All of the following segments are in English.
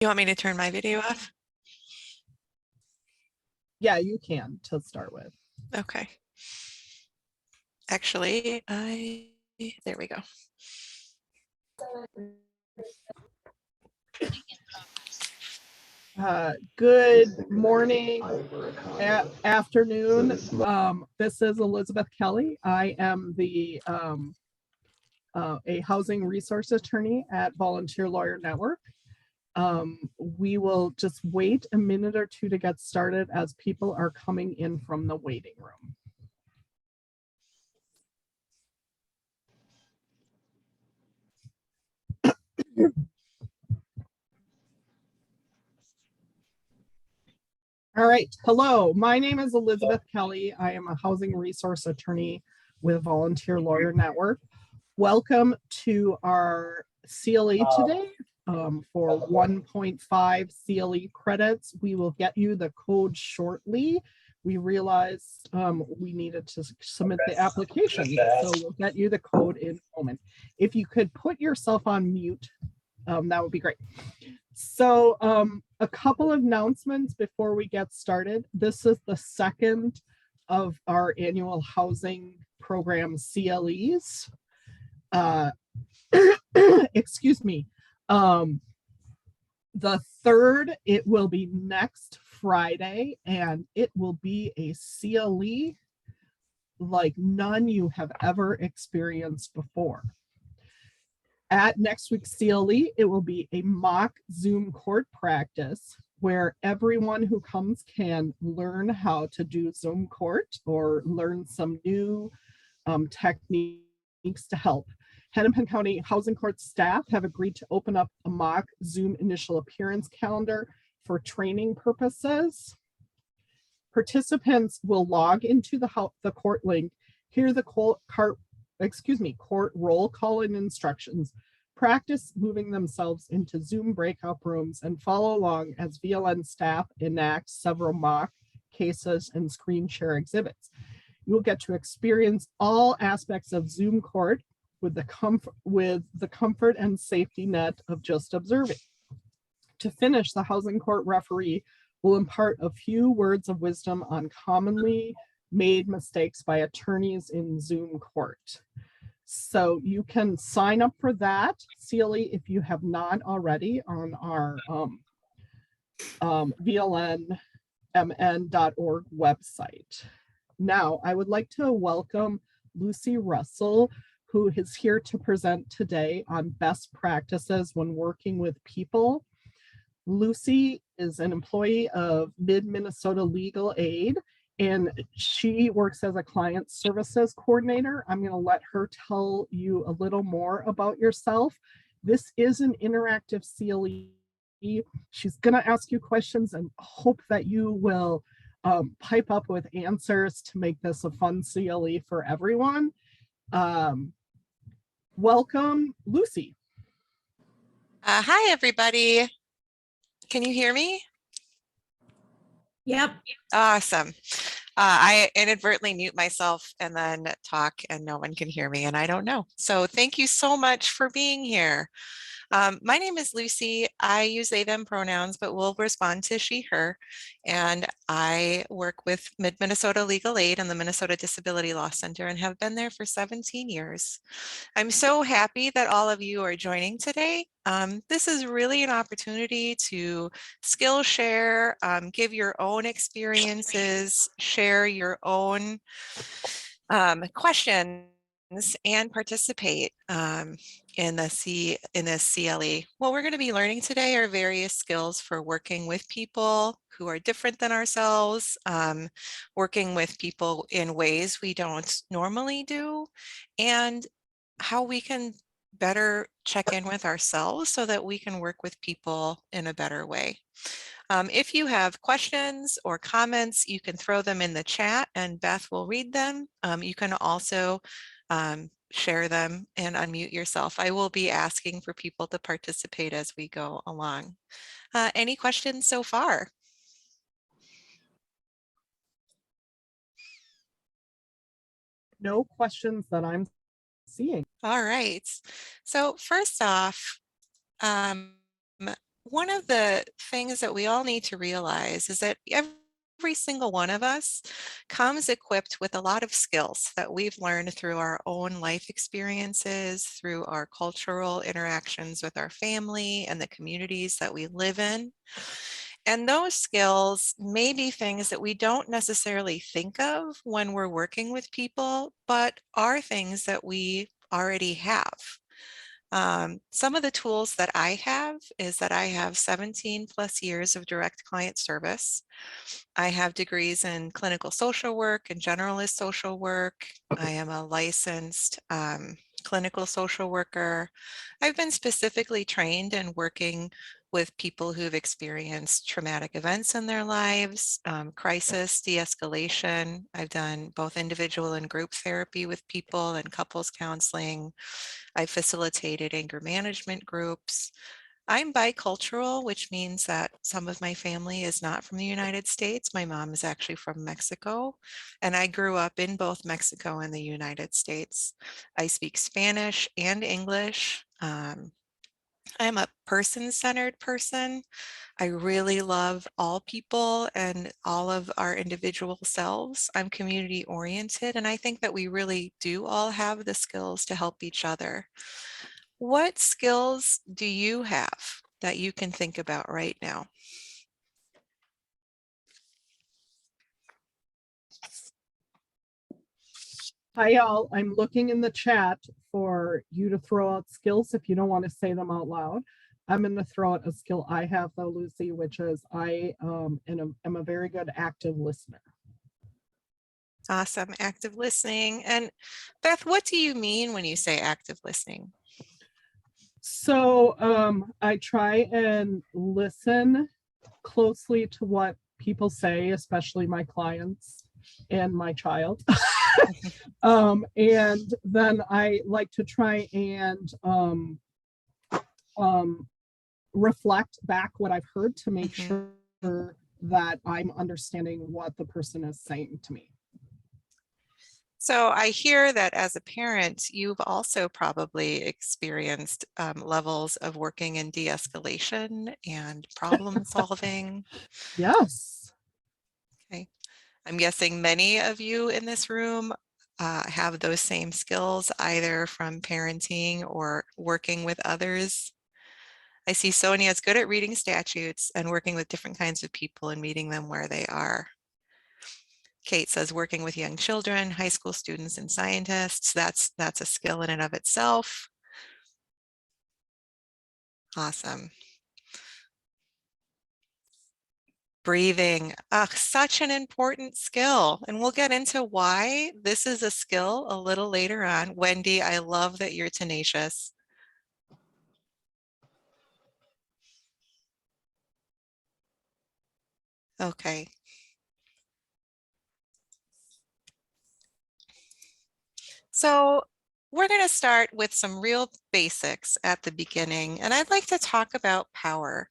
You want me to turn my video off? Yeah, you can to start with. Okay. Actually, there we go. Good morning, afternoon. This is Elizabeth Kelly. I am the a housing resource attorney at Volunteer Lawyer Network. We will just wait a minute or two to get started as people are coming in from the waiting room. All right. Hello, my name is Elizabeth Kelly. I am a housing resource attorney with Volunteer Lawyer Network. Welcome to our CLE today. For 1.5 CLE credits. We will get you the code shortly. We realized we needed to submit the application, so we'll get you the code in a moment. If you could put yourself on mute, that would be great. So a couple of announcements before we get started. This is the second of our annual housing program CLEs. Excuse me. The third, it will be next Friday, and it will be a CLE like none you have ever experienced before. At next week's CLE, it will be a mock Zoom court practice where everyone who comes can learn how to do Zoom court or learn some new techniques to help. Hennepin County Housing Court staff have agreed to open up a mock Zoom initial appearance calendar for training purposes. Participants will log into the court link, hear the court roll call and instructions, practice moving themselves into Zoom breakout rooms, and follow along as VLN staff enact several mock cases and screen share exhibits. You will get to experience all aspects of Zoom court with the comfort and safety net of just observing. To finish, the housing court referee will impart a few words of wisdom on commonly made mistakes by attorneys in Zoom court. So you can sign up for that, CLE, if you have not already, on our VLNMN.org website. Now, I would like to welcome Lucy Russell, who is here to present today on best practices when working with people. Lucy is an employee of Mid-Minnesota Legal Aid, and she works as a client services coordinator. I'm going to let her tell you a little more about yourself. This is an interactive CLE. She's going to ask you questions and hope that you will pipe up with answers to make this a fun CLE for everyone. Welcome, Lucy. Hi, everybody. Can you hear me? Yep. Awesome. I inadvertently mute myself and then talk and no one can hear me and I don't know. So thank you so much for being here. My name is Lucy. I use they, them pronouns, but will respond to she, her. And I work with Mid-Minnesota Legal Aid and the Minnesota Disability Law Center and have been there for 17 years. I'm so happy that all of you are joining today. This is really an opportunity to skill share, give your own experiences, share your own questions, and participate in this CLE. What we're going to be learning today are various skills for working with people who are different than ourselves, working with people in ways we don't normally do, and how we can better check in with ourselves so that we can work with people in a better way. If you have questions or comments, you can throw them in the chat and Beth will read them. You can also share them and unmute yourself. I will be asking for people to participate as we go along. Any questions so far? No questions that I'm seeing. All right. So first off, one of the things that we all need to realize is that every single one of us comes equipped with a lot of skills that we've learned through our own life experiences, through our cultural interactions with our family and the communities that we live in. And those skills may be things that we don't necessarily think of when we're working with people, but are things that we already have. Some of the tools that I have is that I have 17 plus years of direct client service. I have degrees in clinical social work and generalist social work. I am a licensed clinical social worker. I've been specifically trained in working with people who've experienced traumatic events in their lives, crisis, de-escalation. I've done both individual and group therapy with people and couples counseling. I facilitated anger management groups. I'm bicultural, which means that some of my family is not from the United States. My mom is actually from Mexico, and I grew up in both Mexico and the United States. I speak Spanish and English. I'm a person-centered person. I really love all people and all of our individual selves. I'm community oriented, and I think that we really do all have the skills to help each other. What skills do you have that you can think about right now? Hi, y'all. I'm looking in the chat for you to throw out skills if you don't want to say them out loud. I'm going to throw out a skill I have, though, Lucy, which is I am a very good active listener. Awesome, active listening. And Beth, what do you mean when you say active listening? So I try and listen closely to what people say, especially my clients and my child. And then I like to try and reflect back what I've heard to make Mhm. sure that I'm understanding what the person is saying to me. So I hear that as a parent, you've also probably experienced levels of working in de-escalation and problem solving. Yes. Okay. I'm guessing many of you in this room have those same skills, either from parenting or working with others. I see Sonia is good at reading statutes and working with different kinds of people and meeting them where they are. Kate says working with young children, high school students, and scientists, that's a skill in and of itself. Awesome. Breathing, such an important skill. And we'll get into why this is a skill a little later on. Wendy, I love that you're tenacious. Okay. So we're going to start with some real basics at the beginning, and I'd like to talk about power.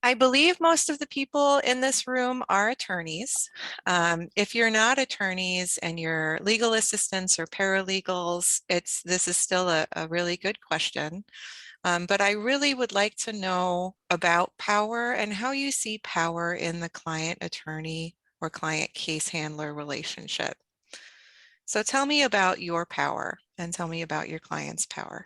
I believe most of the people in this room are attorneys. If you're not attorneys and you're legal assistants or paralegals, this is still a really good question. But I really would like to know about power and how you see power in the client attorney or client case handler relationship. So tell me about your power and tell me about your client's power.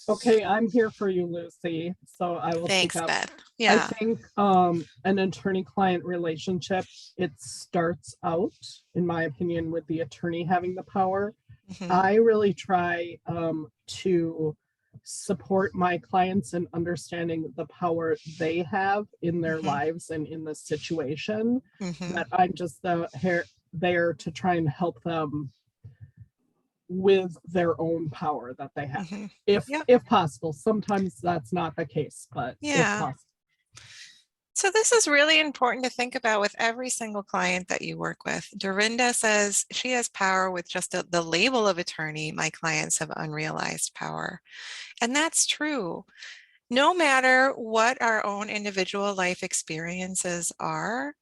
Okay, I'm here for you, Lucy. So I will speak Thanks, up. Beth. I Yeah. think an attorney-client relationship, it starts out, in my opinion, with the attorney having the power. Mhm, I really try to support my clients in understanding the power they have in their mhm, lives and in the situation. mhm, That I'm just there to try and help them with their own power that they have, mhm. if Yep. if possible. Sometimes that's not the case, but if Yeah. possible. So this is really important to think about with every single client that you work with. Dorinda says she has power with just the label of attorney. My clients have unrealized power. And that's true. No matter what our own individual life experiences are,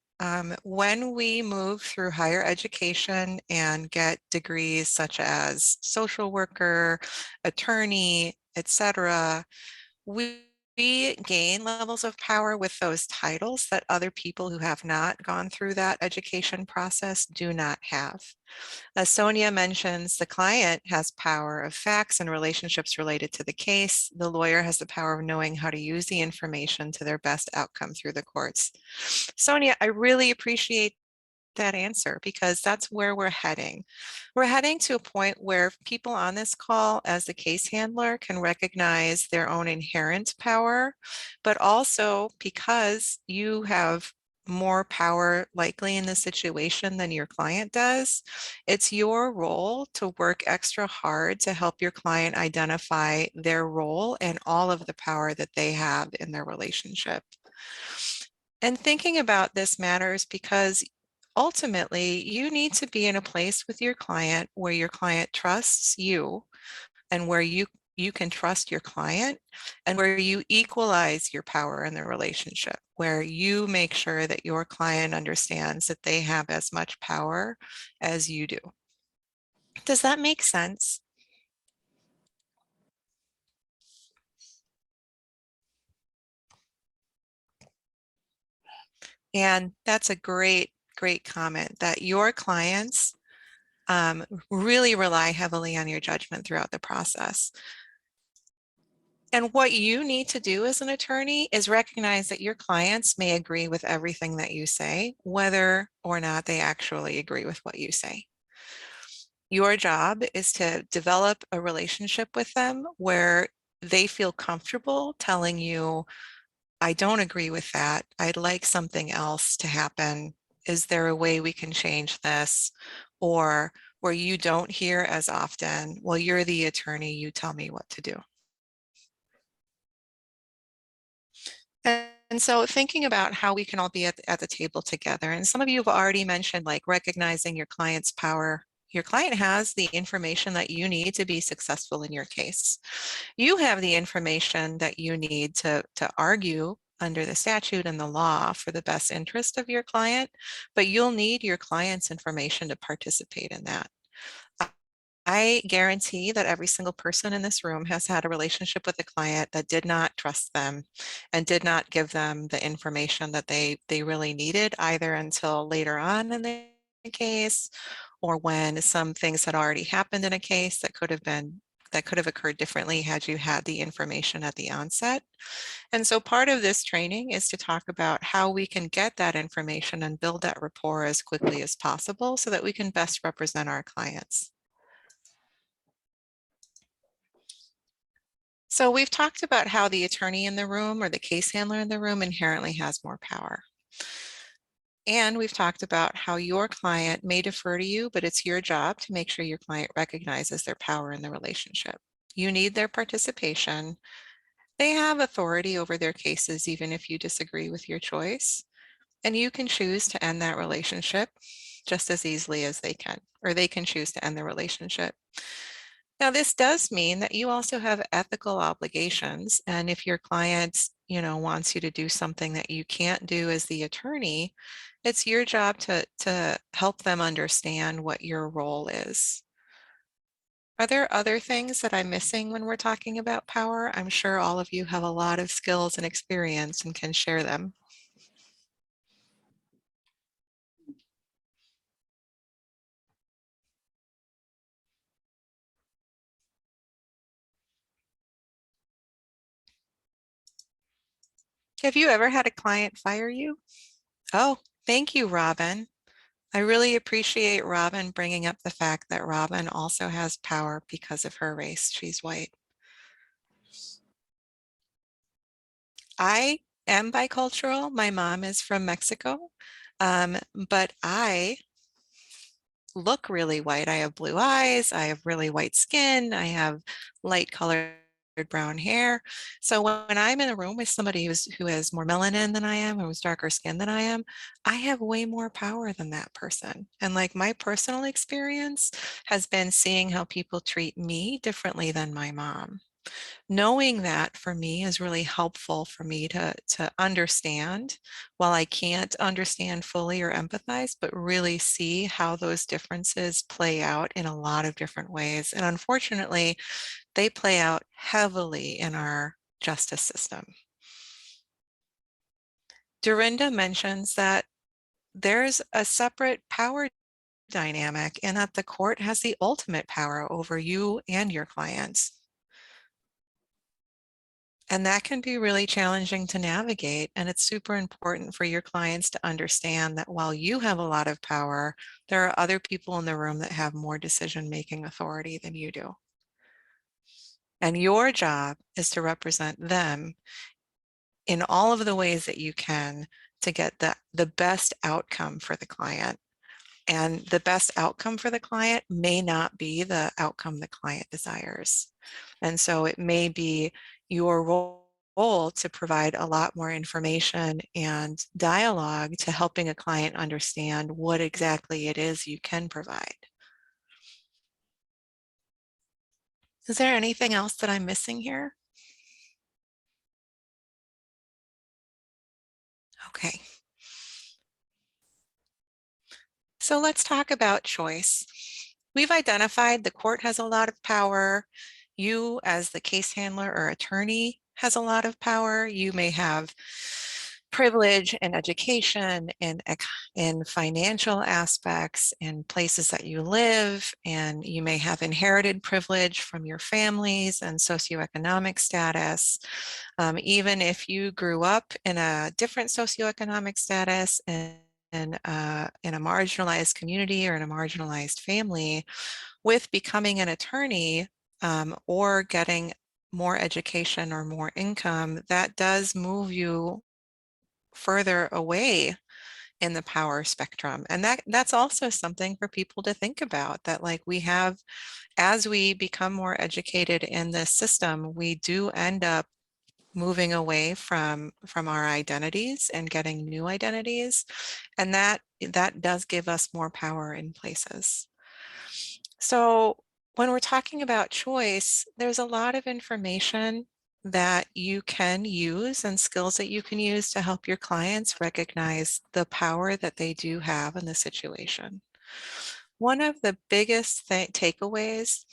When we move through higher education and get degrees such as social worker, attorney, etc., we gain levels of power with those titles that other people who have not gone through that education process do not have. As Sonia mentions, the client has power of facts and relationships related to the case. The lawyer has the power of knowing how to use the information to their best outcome through the courts. Sonia, I really appreciate that answer because that's where we're heading. We're heading to a point where people on this call as the case handler can recognize their own inherent power, but also because you have more power likely in the situation than your client does, it's your role to work extra hard to help your client identify their role and all of the power that they have in their relationship. And thinking about this matters because ultimately you need to be in a place with your client where your client trusts you and where you can trust your client and where you equalize your power in the relationship, where you make sure that your client understands that they have as much power as you do. Does that make sense? And that's a great comment that your clients really rely heavily on your judgment throughout the process. And what you need to do as an attorney is recognize that your clients may agree with everything that you say, whether or not they actually agree with what you say. Your job is to develop a relationship with them where they feel comfortable telling you, I don't agree with that. I'd like something else to happen. Is there a way we can change this? Or where you don't hear as often, well, you're the attorney, you tell me what to do. And so thinking about how we can all be at the table together, and some of you have already mentioned like recognizing your client's power. Your client has the information that you need to be successful in your case. You have the information that you need to argue under the statute and the law for the best interest of your client, but you'll need your client's information to participate in that. I guarantee that every single person in this room has had a relationship with a client that did not trust them and did not give them the information that they really needed, either until later on in the case or when some things had already happened in a case that could have occurred differently had you had the information at the onset. And so part of this training is to talk about how we can get that information and build that rapport as quickly as possible so that we can best represent our clients. So we've talked about how the attorney in the room or the case handler in the room inherently has more power. And we've talked about how your client may defer to you, but it's your job to make sure your client recognizes their power in the relationship. You need their participation. They have authority over their cases, even if you disagree with your choice. And you can choose to end that relationship just as easily as they can, or they can choose to end the relationship. Now, this does mean that you also have ethical obligations. And if your client, wants you to do something that you can't do as the attorney, it's your job to help them understand what your role is. Are there other things that I'm missing when we're talking about power? I'm sure all of you have a lot of skills and experience and can share them. Have you ever had a client fire you? Oh, thank you, Robin. I really appreciate Robin bringing up the fact that Robin also has power because of her race. She's white. I am bicultural. My mom is from Mexico, but I look really white. I have blue eyes. I have really white skin. I have light colored brown hair. So when I'm in a room with somebody who has more melanin than I am, who's darker skin than I am, I have way more power than that person. And like my personal experience has been seeing how people treat me differently than my mom. Knowing that for me is really helpful for me to understand, while I can't understand fully or empathize, but really see how those differences play out in a lot of different ways. And unfortunately, they play out heavily in our justice system. Dorinda mentions that there's a separate power dynamic and that the court has the ultimate power over you and your clients. And that can be really challenging to navigate. And it's super important for your clients to understand that while you have a lot of power, there are other people in the room that have more decision-making authority than you do. And your job is to represent them in all of the ways that you can to get the best outcome for the client. And the best outcome for the client may not be the outcome the client desires. And so it may be your role to provide a lot more information and dialogue to helping a client understand what exactly it is you can provide. Is there anything else that I'm missing here? Okay. So let's talk about choice. We've identified the court has a lot of power. You, as the case handler or attorney, has a lot of power. You may have privilege in education, in financial aspects, in places that you live, and you may have inherited privilege from your families and socioeconomic status. Even if you grew up in a different socioeconomic status and in a marginalized community or in a marginalized family, with becoming an attorney or getting more education or more income, that does move you further away in the power spectrum. And that's also something for people to think about, that like we have, as we become more educated in this system, we do end up moving away from our identities and getting new identities, and that does give us more power in places. So when we're talking about choice, there's a lot of information that you can use and skills that you can use to help your clients recognize the power that they do have in the situation. One of the biggest takeaways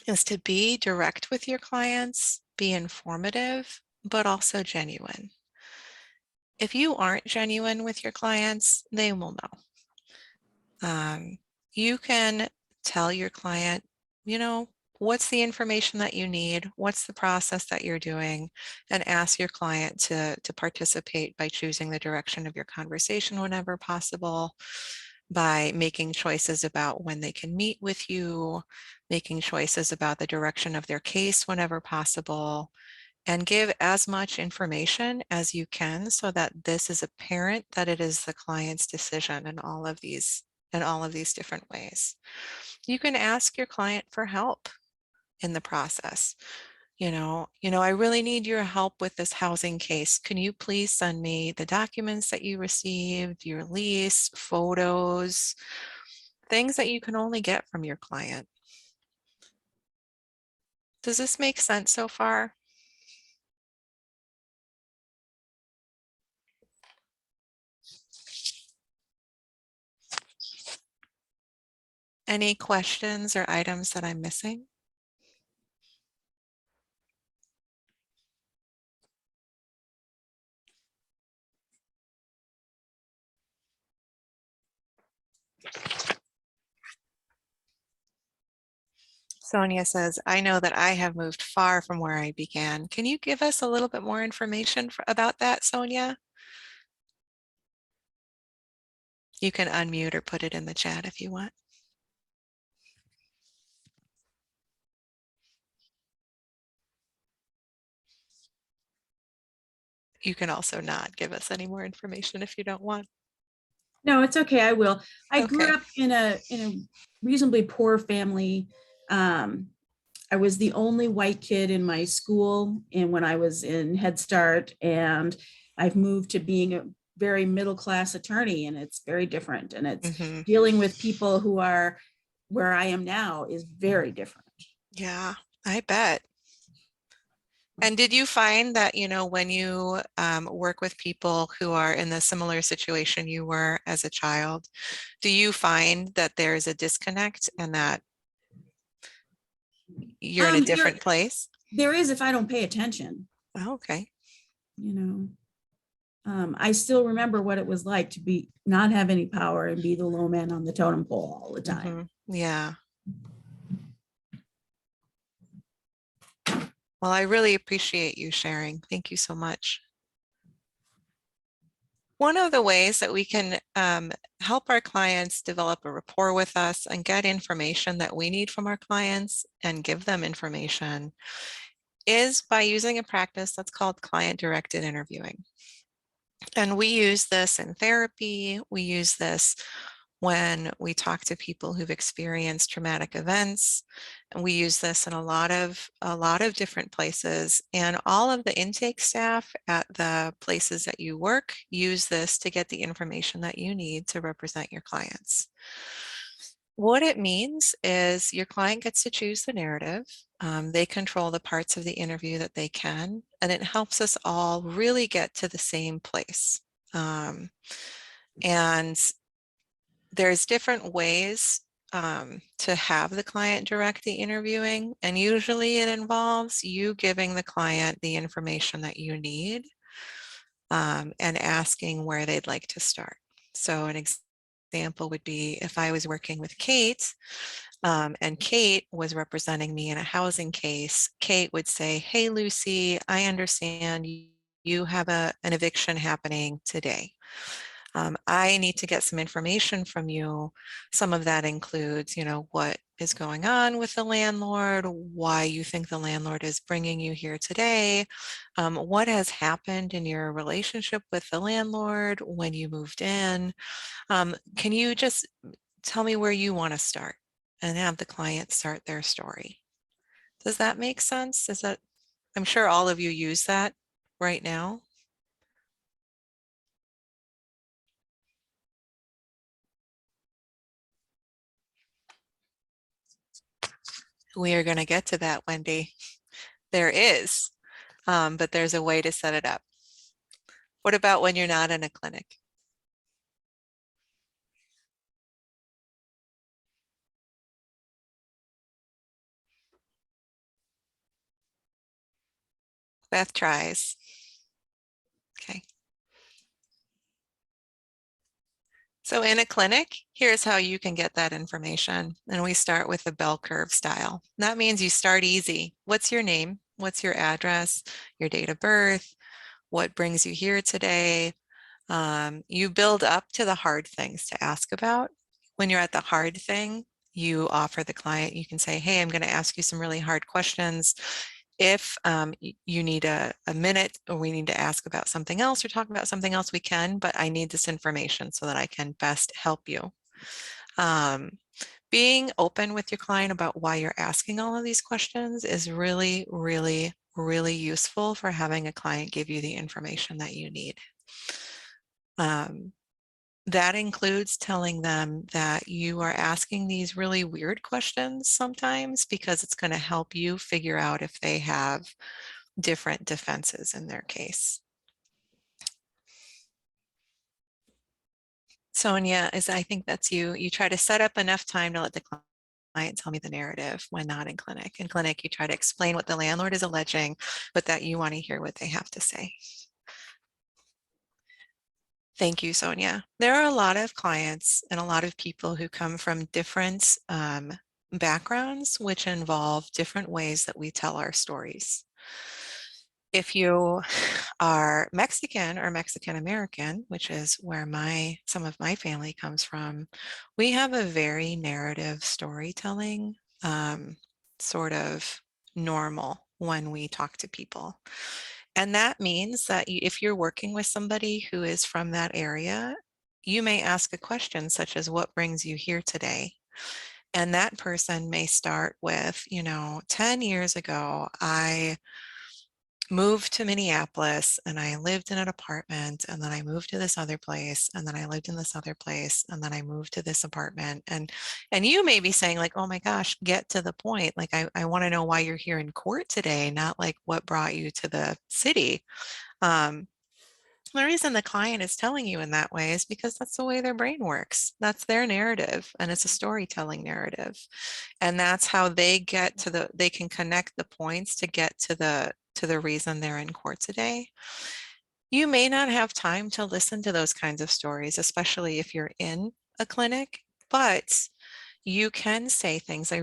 is to be direct with your clients, be informative, but also genuine. If you aren't genuine with your clients, they will know. You can tell your client, you know, what's the information that you need? What's the process that you're doing? And ask your client to participate by choosing the direction of your conversation whenever possible, by making choices about when they can meet with you, making choices about the direction of their case whenever possible, and give as much information as you can so that this is apparent that it is the client's decision in all of these different ways. You can ask your client for help in the process. I really need your help with this housing case. Can you please send me the documents that you received, your lease, photos, things that you can only get from your client? Does this make sense so far? Any questions or items that I'm missing? Sonia says, I know that I have moved far from where I began. Can you give us a little bit more information about that, Sonia? You can unmute or put it in the chat if you want. You can also not give us any more information if you don't want. No, it's okay. I will. I grew Okay. up in a reasonably poor family. I was the only white kid in my school, and when I was in Head Start, and I've moved to being a very middle class attorney, and it's very different. And it's Mm-hmm. dealing with people who are where I am now is very different. Yeah, I bet. And did you find that, when you work with people who are in the similar situation you were as a child, do you find that there's a disconnect and that you're in a There, different place? there is if I don't pay attention, Oh, okay. you know. I still remember what it was like to be not have any power and be the low man on the totem pole all the time. Yeah. Well, I really appreciate you sharing. Thank you so much. One of the ways that we can help our clients develop a rapport with us and get information that we need from our clients and give them information is by using a practice that's called client-directed interviewing. And we use this in therapy. We use this when we talk to people who've experienced traumatic events. And we use this in a lot of different places. And all of the intake staff at the places that you work use this to get the information that you need to represent your clients. What it means is your client gets to choose the narrative. They control the parts of the interview that they can, and it helps us all really get to the same place. And there's different ways to have the client direct the interviewing, and usually it involves you giving the client the information that you need and asking where they'd like to start. So an example would be if I was working with Kate and Kate was representing me in a housing case, Kate would say, "Hey, Lucy, I understand you have an eviction happening today. I need to get some information from you. Some of that includes, what is going on with the landlord, why you think the landlord is bringing you here today, what has happened in your relationship with the landlord when you moved in. Can you just tell me where you want to start?" And have the client start their story. Does that make sense? I'm sure all of you use that right now. We are going to get to that, Wendy. There is, but there's a way to set it up. What about when you're not in a clinic? Beth tries. Okay. So in a clinic, here's how you can get that information. And we start with the bell curve style. That means you start easy. What's your name? What's your address? Your date of birth? What brings you here today? You build up to the hard things to ask about. When you're at the hard thing, you offer the client, you can say, "Hey, I'm going to ask you some really hard questions. If you need a minute or we need to ask about something else or talk about something else, we can, but I need this information so that I can best help you." Um, Being open with your client about why you're asking all of these questions is really, really, really useful for having a client give you the information that you need. Um, that includes telling them that you are asking these really weird questions sometimes because it's going to help you figure out if they have different defenses in their case. Sonia, I think that's you. You try to set up enough time to let the client tell me the narrative when not in clinic. In clinic, you try to explain what the landlord is alleging, but that you want to hear what they have to say. Thank you, Sonia. There are a lot of clients and a lot of people who come from different backgrounds, which involve different ways that we tell our stories. If you are Mexican or Mexican American, which is where some of my family comes from, we have a very narrative storytelling sort of normal when we talk to people. And that means that if you're working with somebody who is from that area, you may ask a question such as, "What brings you here today?" And that person may start with, 10 years ago, moved to Minneapolis and I lived in an apartment and then I moved to this other place and then I lived in this other place and then I moved to this apartment and you may be saying like, oh my gosh, get to the point. Like I want to know why you're here in court today, not like what brought you to the city. Um, the reason the client is telling you in that way is because that's the way their brain works. That's their narrative, and it's a storytelling narrative. And that's how they get to they can connect the points to get to the reason they're in court today. You may not have time to listen to those kinds of stories, especially if you're in a clinic, but you can say things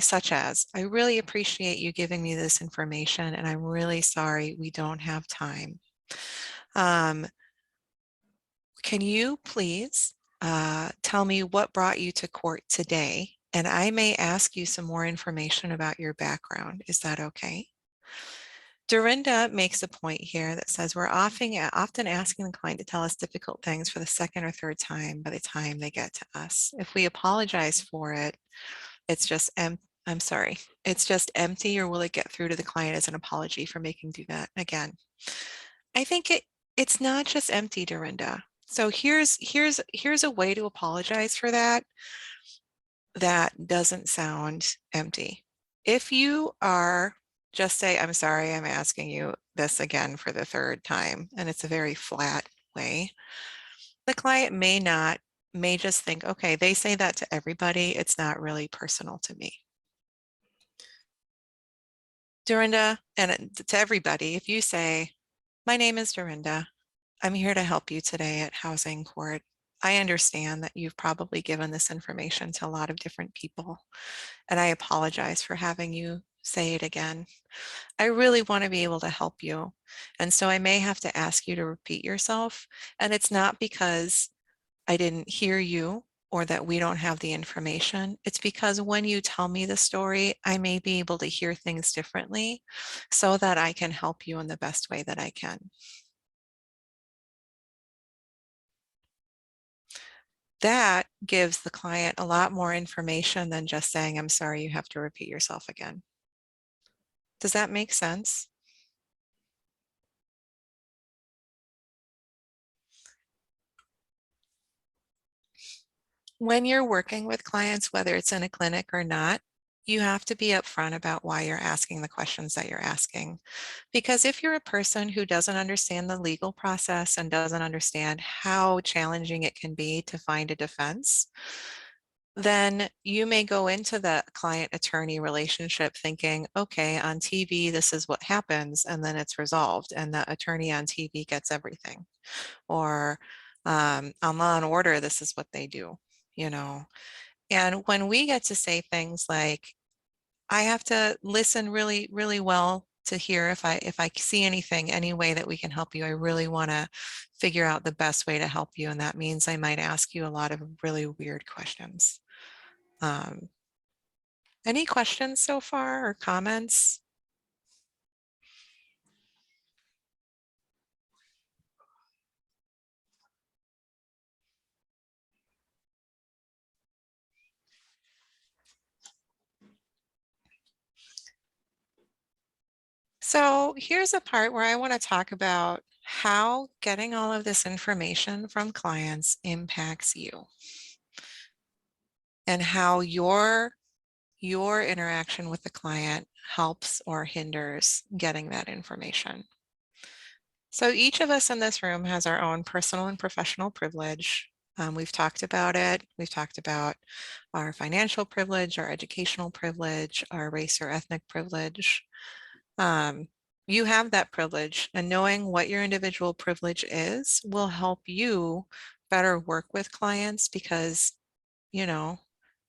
such as, I really appreciate you giving me this information, and I'm really sorry we don't have time. Um, Can you please tell me what brought you to court today? And I may ask you some more information about your background. Is that okay? Dorinda makes a point here that says we're often asking the client to tell us difficult things for the second or third time by the time they get to us. If we apologize for it, it's just I'm sorry, it's just empty, or will it get through to the client as an apology for making do that again? I think it's not just empty, Dorinda. So here's a way to apologize for that that doesn't sound empty. If you are just say, I'm sorry, I'm asking you this again for the third time, and it's a very flat way, the client may just think, okay, they say that to everybody. It's not really personal to me. Dorinda, and to everybody, if you say, my name is Dorinda, I'm here to help you today at Housing Court. I understand that you've probably given this information to a lot of different people, and I apologize for having you say it again. I really want to be able to help you, and so I may have to ask you to repeat yourself, and it's not because I didn't hear you or that we don't have the information. It's because when you tell me the story, I may be able to hear things differently so that I can help you in the best way that I can. That gives the client a lot more information than just saying, I'm sorry, you have to repeat yourself again. Does that make sense? When you're working with clients, whether it's in a clinic or not, you have to be upfront about why you're asking the questions that you're asking. Because if you're a person who doesn't understand the legal process and doesn't understand how challenging it can be to find a defense, then you may go into the client attorney relationship thinking, okay, on TV, this is what happens, and then it's resolved, and the attorney on TV gets everything. Or on Law and Order, this is what they do, you know. And when we get to say things like, I have to listen really, really well to hear if I see anything, any way that we can help you. I really want to figure out the best way to help you. And that means I might ask you a lot of really weird questions. Um, any questions so far or comments? So here's a part where I want to talk about how getting all of this information from clients impacts you and how your interaction with the client helps or hinders getting that information. So each of us in this room has our own personal and professional privilege. We've talked about it. We've talked about our financial privilege, our educational privilege, our race or ethnic privilege. You have that privilege, and knowing what your individual privilege is will help you better work with clients because, you know,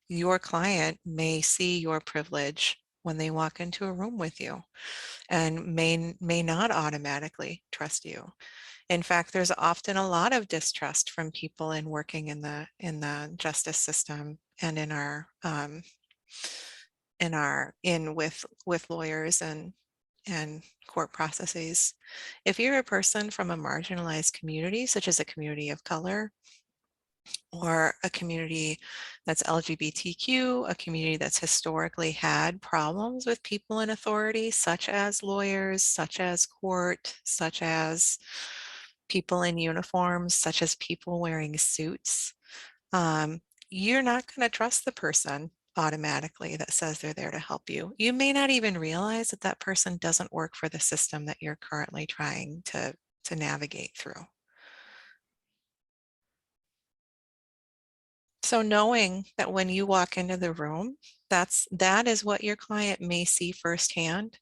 your client may see your privilege when they walk into a room with you and may not automatically trust you. In fact, there's often a lot of distrust from people in working in the justice system and in with lawyers and court processes. If you're a person from a marginalized community, such as a community of color, or a community that's LGBTQ, a community that's historically had problems with people in authority, such as lawyers, such as court, such as people in uniforms, such as people wearing suits, um, you're not going to trust the person automatically that says they're there to help you. You may not even realize that that person doesn't work for the system that you're currently trying to navigate through. So knowing that when you walk into the room, that is what your client may see firsthand.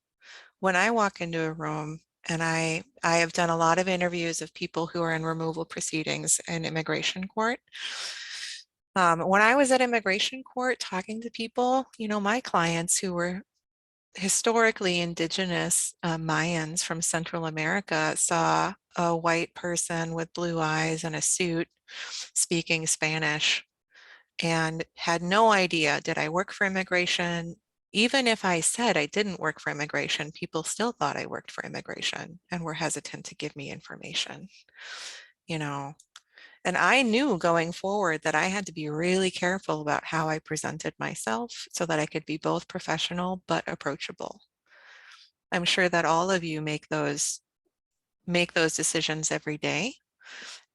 When I walk into a room, and I have done a lot of interviews of people who are in removal proceedings in immigration court. When I was at immigration court talking to people, you know, my clients who were historically indigenous Mayans from Central America saw a white person with blue eyes and a suit speaking Spanish and had no idea, did I work for immigration? Even if I said I didn't work for immigration, people still thought I worked for immigration and were hesitant to give me information, you know. And I knew going forward that I had to be really careful about how I presented myself so that I could be both professional but approachable. I'm sure that all of you make those decisions every day.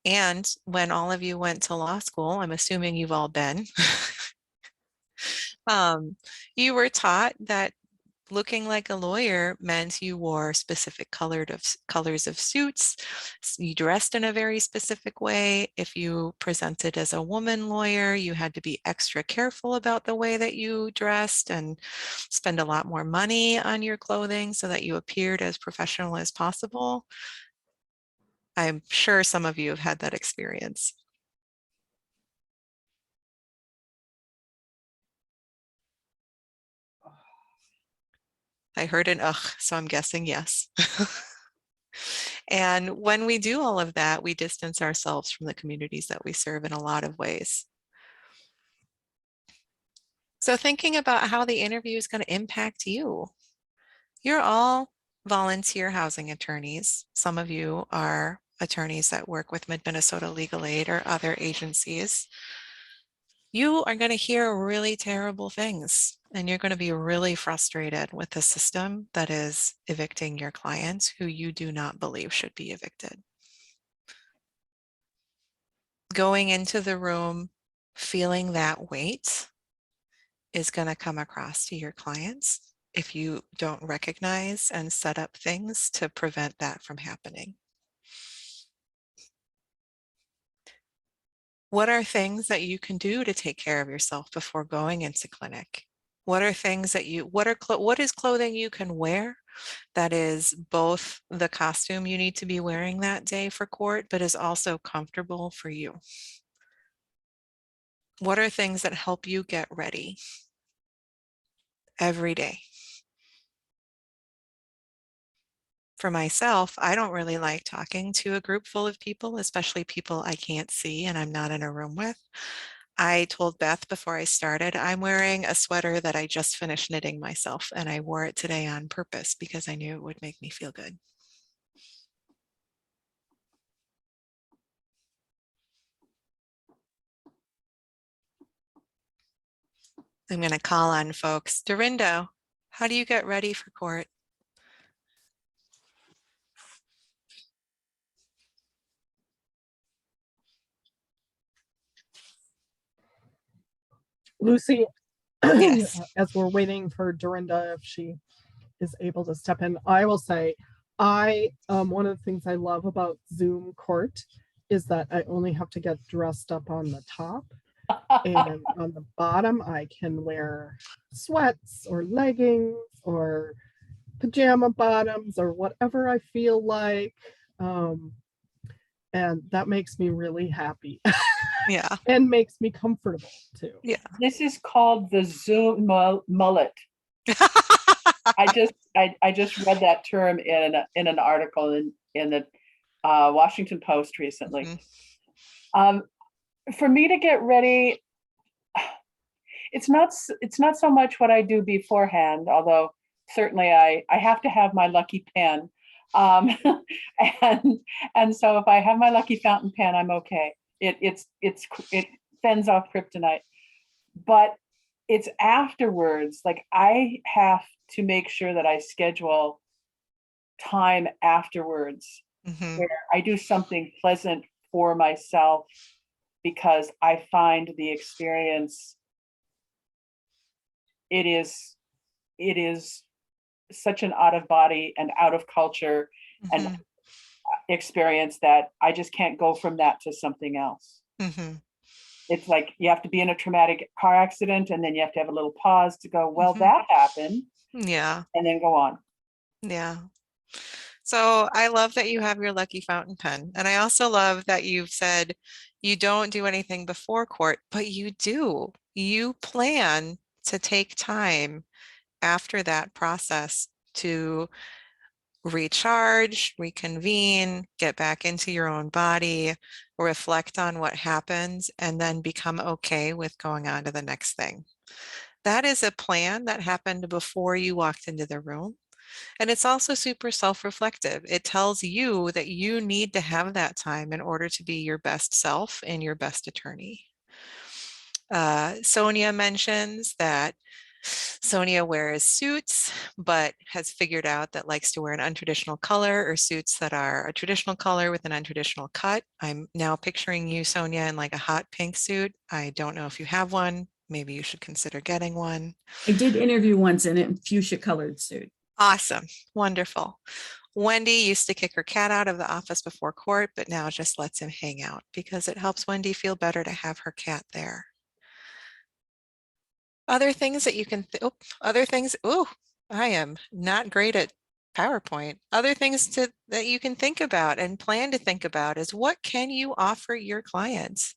And when all of you went to law school, I'm assuming you've all been, um, you were taught that looking like a lawyer meant you wore specific colors of suits. You dressed in a very specific way. If you presented as a woman lawyer, you had to be extra careful about the way that you dressed and spend a lot more money on your clothing so that you appeared as professional as possible. I'm sure some of you have had that experience. I heard an ugh, so I'm guessing yes. And when we do all of that, we distance ourselves from the communities that we serve in a lot of ways. So thinking about how the interview is going to impact you. You're all volunteer housing attorneys. Some of you are attorneys that work with Mid-Minnesota Legal Aid or other agencies. You are going to hear really terrible things, and you're going to be really frustrated with the system that is evicting your clients who you do not believe should be evicted. Going into the room feeling that weight is going to come across to your clients if you don't recognize and set up things to prevent that from happening. What are things that you can do to take care of yourself before going into clinic? What are things that what is clothing you can wear that is both the costume you need to be wearing that day for court, but is also comfortable for you? What are things that help you get ready every day? For myself, I don't really like talking to a group full of people, especially people I can't see and I'm not in a room with. I told Beth before I started, I'm wearing a sweater that I just finished knitting myself, and I wore it today on purpose because I knew it would make me feel good. I'm going to call on folks. Dorindo, how do you get ready for court? Lucy, Yes. as we're waiting for Dorinda, if she is able to step in, I will say, one of the things I love about Zoom court is that I only have to get dressed up on the top, and on the bottom, I can wear sweats or leggings or pajama bottoms or whatever I feel like. And that makes me really happy Yeah. and makes me comfortable too. Yeah. This is called the Zoom mullet. I just read that term in an article in the Washington Post recently. Mhm. For me to get ready, it's not so much what I do beforehand, although certainly I have to have my lucky pen, and so if I have my lucky fountain pen, I'm okay. It fends off kryptonite. But it's afterwards, like I have to make sure that I schedule time afterwards Mhm. where I do something pleasant for myself, because I find the experience, it is such an out of body and out of culture and Mhm. experience that I just can't go from that to something else. Mhm. It's like you have to be in a traumatic car accident and then you have to have a little pause to go, well, Mhm. that happened, Yeah. and then go on. Yeah. So I love that you have your lucky fountain pen. And I also love that you've said you don't do anything before court, but you do. You plan to take time after that process to recharge, reconvene, get back into your own body, reflect on what happens, and then become okay with going on to the next thing. That is a plan that happened before you walked into the room. And it's also super self-reflective. It tells you that you need to have that time in order to be your best self and your best attorney. Sonia mentions that Sonia wears suits, but has figured out that likes to wear an untraditional color or suits that are a traditional color with an untraditional cut. I'm now picturing you, Sonia, in like a hot pink suit. I don't know if you have one. Maybe you should consider getting one. I did interview once in a fuchsia colored suit. Awesome. Wonderful. Wendy used to kick her cat out of the office before court, but now just lets him hang out because it helps Wendy feel better to have her cat there. Other things that you can, other things, oh, I am not great at PowerPoint. Other things that you can think about and plan to think about is what can you offer your clients?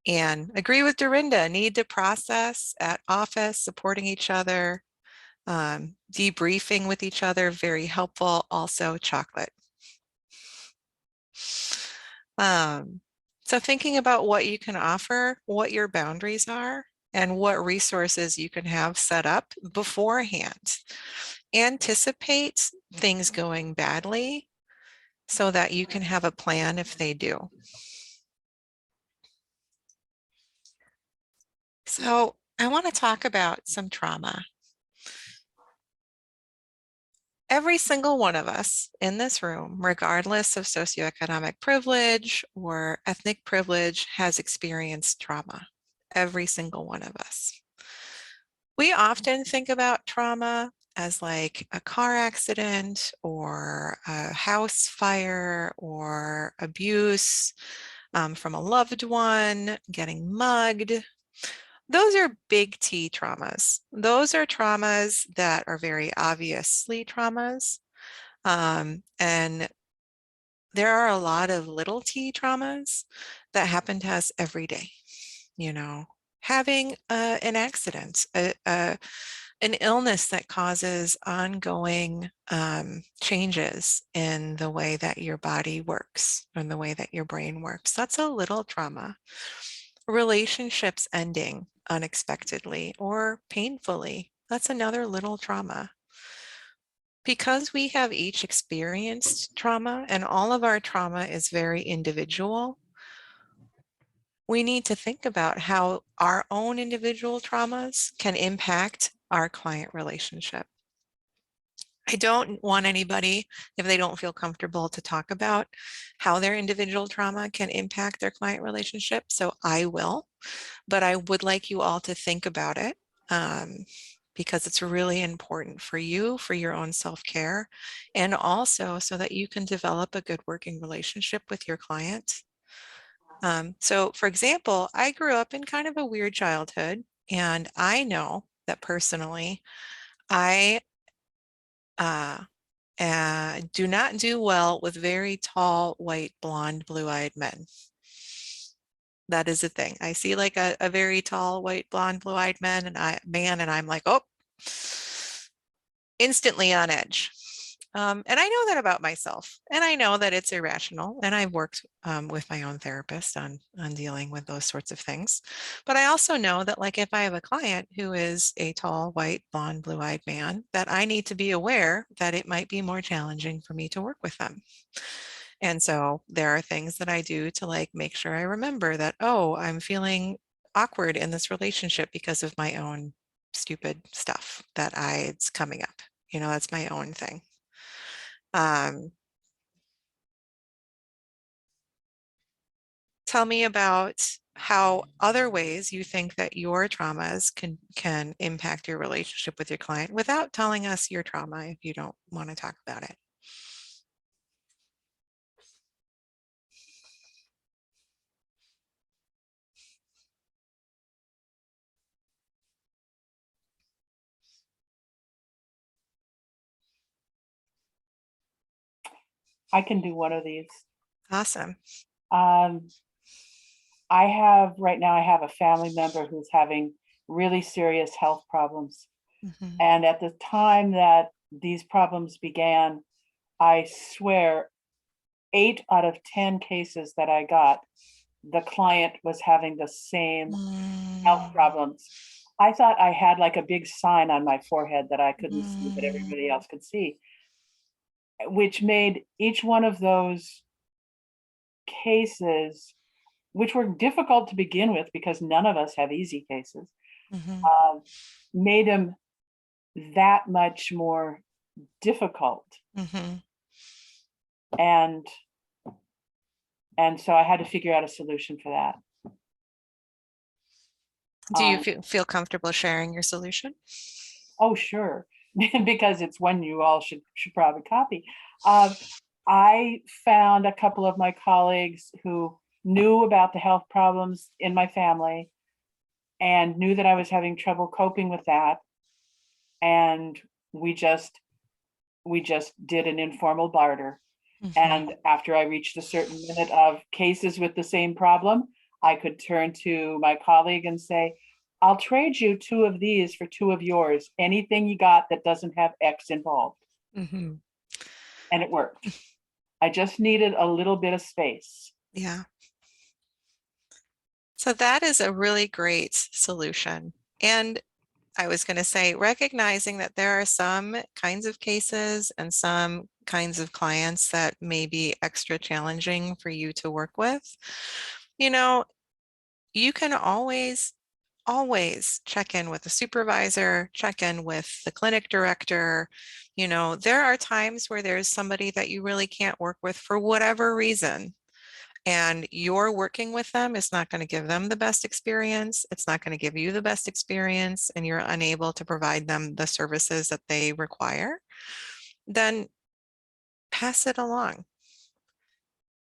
And agree with Dorinda, need to process at office, supporting each other, debriefing with each other, very helpful. Also chocolate. Um, so thinking about what you can offer, what your boundaries are, and what resources you can have set up beforehand. Anticipate things going badly so that you can have a plan if they do. So I want to talk about some trauma. Every single one of us in this room, regardless of socioeconomic privilege or ethnic privilege, has experienced trauma. Every single one of us. We often think about trauma as like a car accident or a house fire or abuse from a loved one, getting mugged. Those are big T traumas. Those are traumas that are very obviously traumas. And there are a lot of little T traumas that happen to us every day. You know, having an accident, an illness that causes ongoing changes in the way that your body works and the way that your brain works. That's a little trauma. Relationships ending unexpectedly or painfully. That's another little trauma. Because we have each experienced trauma and all of our trauma is very individual, we need to think about how our own individual traumas can impact our client relationship. I don't want anybody, if they don't feel comfortable, to talk about how their individual trauma can impact their client relationship. So I will, but I would like you all to think about it because it's really important for you, for your own self-care, and also so that you can develop a good working relationship with your client. So for example, I grew up in kind of a weird childhood, and I know that personally, I uh, do not do well with very tall, white, blonde, blue-eyed men. That is a thing. I see like a very tall, white, blonde, blue-eyed man, and I'm like, oh, instantly on edge. And I know that about myself, and I know that it's irrational. And I've worked with my own therapist on dealing with those sorts of things. But I also know that, like, if I have a client who is a tall, white, blonde, blue-eyed man, that I need to be aware that it might be more challenging for me to work with them. And so there are things that I do to like make sure I remember that, oh, I'm feeling awkward in this relationship because of my own stupid stuff that it's coming up. You know, that's my own thing. Tell me about how other ways you think that your traumas can impact your relationship with your client without telling us your trauma if you don't want to talk about it. I can do one of these. Awesome. Um, right now, I have a family member who's having really serious health problems. Mhm. And at the time that these problems began, I swear 8 out of 10 cases that I got, the client was having the same health Mm, problems. I thought I had like a big sign on my forehead that I couldn't see, but mm, everybody else could see, which made each one of those cases, which were difficult to begin with because none of us have easy cases, mhm, um, made them that much more difficult. mhm. And so I had to figure out a solution for that. Do you Um, feel comfortable sharing your solution? oh, sure, because it's one you all should probably copy. Um, I found a couple of my colleagues who knew about the health problems in my family and knew that I was having trouble coping with that. And we just did an informal barter. Mhm, And after I reached a certain limit of cases with the same problem, I could turn to my colleague and say, I'll trade you 2 of these for 2 of yours. Anything you got that doesn't have X involved. mhm. And it worked. I just needed a little bit of space. Yeah. So that is a really great solution. And I was going to say, recognizing that there are some kinds of cases and some kinds of clients that may be extra challenging for you to work with, you know, you can always check in with the supervisor, check in with the clinic director. You know, there are times where there's somebody that you really can't work with for whatever reason. And you're working with them is not going to give them the best experience. It's not going to give you the best experience, and you're unable to provide them the services that they require. Then pass it along.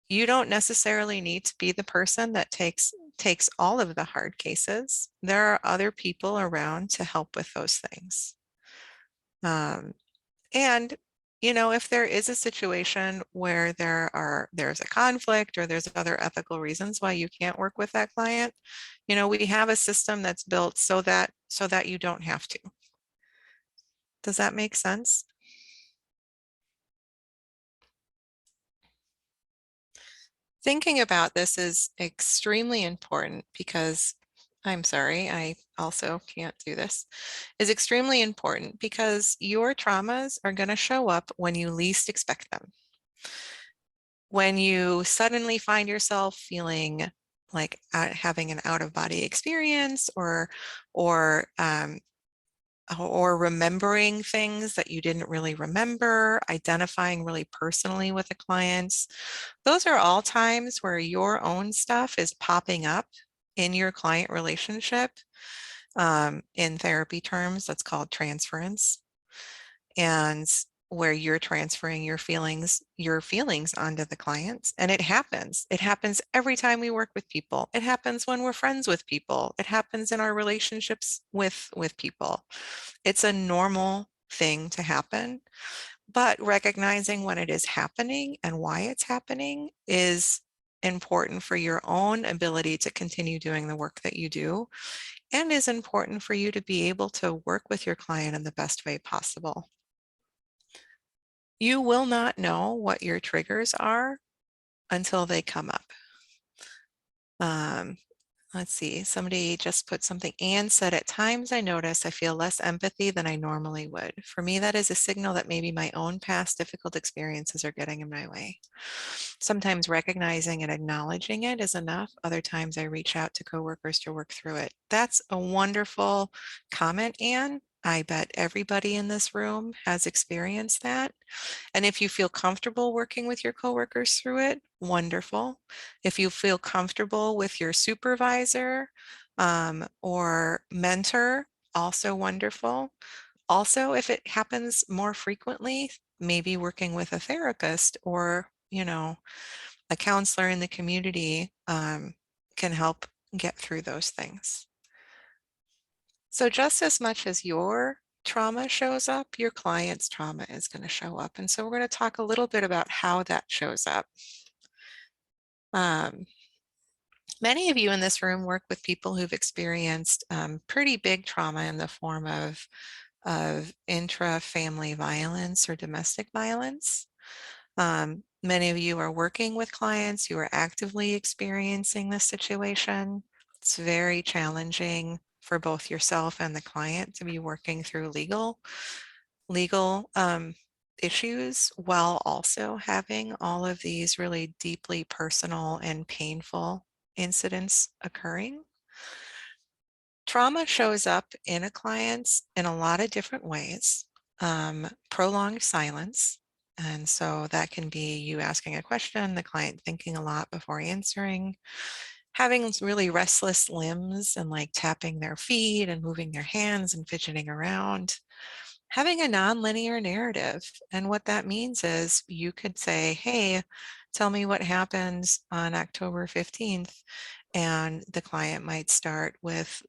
You don't necessarily need to be the person that takes all of the hard cases. There are other people around to help with those things. Um, and if there is a situation where there's a conflict or there's other ethical reasons why you can't work with that client, we have a system that's built so that you don't have to. Does that make sense? Thinking about this is extremely important because I'm sorry, I also can't do this, is extremely important because your traumas are going to show up when you least expect them. When you suddenly find yourself feeling like having an out of body experience or or remembering things that you didn't really remember, identifying really personally with the clients. Those are all times where your own stuff is popping up in your client relationship. In therapy terms, that's called transference. And where you're transferring your feelings onto the clients. And it happens. It happens every time we work with people. It happens when we're friends with people. It happens in our relationships with people. It's a normal thing to happen, but recognizing when it is happening and why it's happening is important for your own ability to continue doing the work that you do, and is important for you to be able to work with your client in the best way possible. You will not know what your triggers are until they come up. Um, Let's see, somebody just put something and said, at times I notice I feel less empathy than I normally would. For me, that is a signal that maybe my own past difficult experiences are getting in my way. Sometimes recognizing and acknowledging it is enough. Other times I reach out to coworkers to work through it. That's a wonderful comment, Anne. I bet everybody in this room has experienced that. And if you feel comfortable working with your coworkers through it, wonderful. If you feel comfortable with your supervisor or mentor, also wonderful. Also, if it happens more frequently, maybe working with a therapist or, a counselor in the community can help get through those things. So just as much as your trauma shows up, your client's trauma is going to show up. And so we're going to talk a little bit about how that shows up. Many of you in this room work with people who've experienced pretty big trauma in the form of intra-family violence or domestic violence. Many of you are working with clients who are actively experiencing this situation. It's very challenging for both yourself and the client to be working through legal issues while also having all of these really deeply personal and painful incidents occurring. Trauma shows up in a client's in a lot of different ways. Prolonged silence. And so that can be you asking a question, the client thinking a lot before answering, having really restless limbs and like tapping their feet and moving their hands and fidgeting around, having a nonlinear narrative. And what that means is you could say, hey, tell me what happened on October 15th. And the client might start with,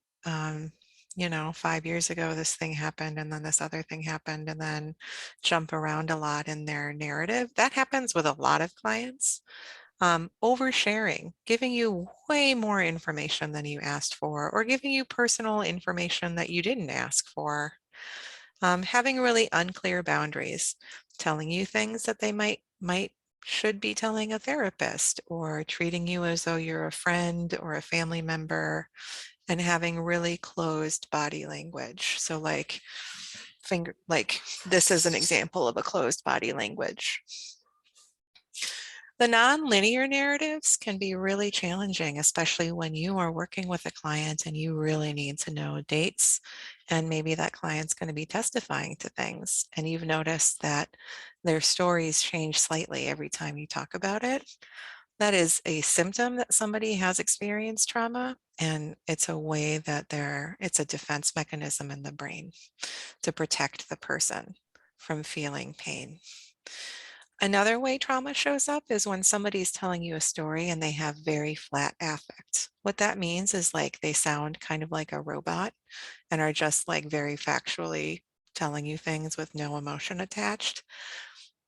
5 years ago, this thing happened, and then this other thing happened, and then jump around a lot in their narrative. That happens with a lot of clients. Oversharing, giving you way more information than you asked for, or giving you personal information that you didn't ask for. Having really unclear boundaries, telling you things that they should be telling a therapist, or treating you as though you're a friend or a family member, and having really closed body language. So like this is an example of a closed body language. The nonlinear narratives can be really challenging, especially when you are working with a client and you really need to know dates. And maybe that client's going to be testifying to things, and you've noticed that their stories change slightly every time you talk about it. That is a symptom that somebody has experienced trauma, and it's a way that it's a defense mechanism in the brain to protect the person from feeling pain. Another way trauma shows up is when somebody's telling you a story and they have very flat affect. What that means is like they sound kind of like a robot and are just like very factually telling you things with no emotion attached.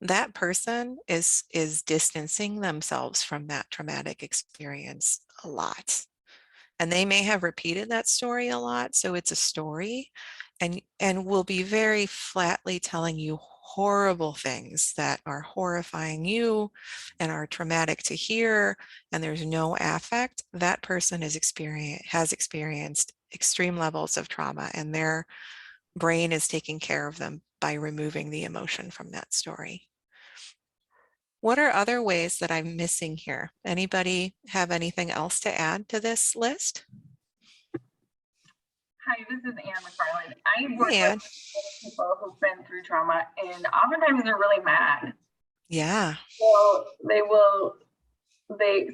That person is distancing themselves from that traumatic experience a lot. And they may have repeated that story a lot, so it's a story, and will be very flatly telling you horrible things that are horrifying you and are traumatic to hear, and there's no affect. That person has experienced extreme levels of trauma, and their brain is taking care of them by removing the emotion from that story. What are other ways that I'm missing here? Anybody have anything else to add to this list? Hi, this is Anne McFarland. I work Hey, Anne. with people who've been through trauma, and oftentimes they're really mad. Yeah. So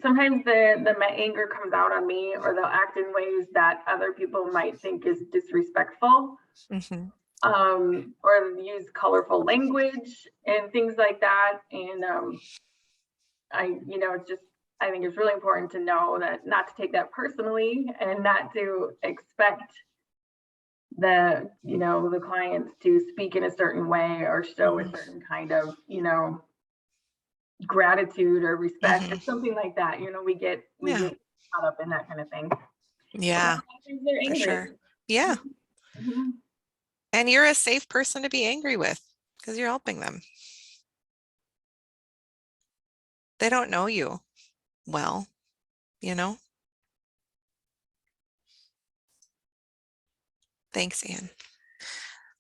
sometimes the anger comes out on me, or they'll act in ways that other people might think is disrespectful, Mm-hmm. or use colorful language and things like that. And I think it's really important to know that not to take that personally, and not to expect the clients to speak in a certain way or show a certain kind of gratitude or respect or something like that. We get Yeah. caught up in that kind of thing. Yeah, Sometimes they're for angry. sure. Yeah. Mhm. And you're a safe person to be angry with because you're helping them. They don't know you well, you know? Thanks, Anne.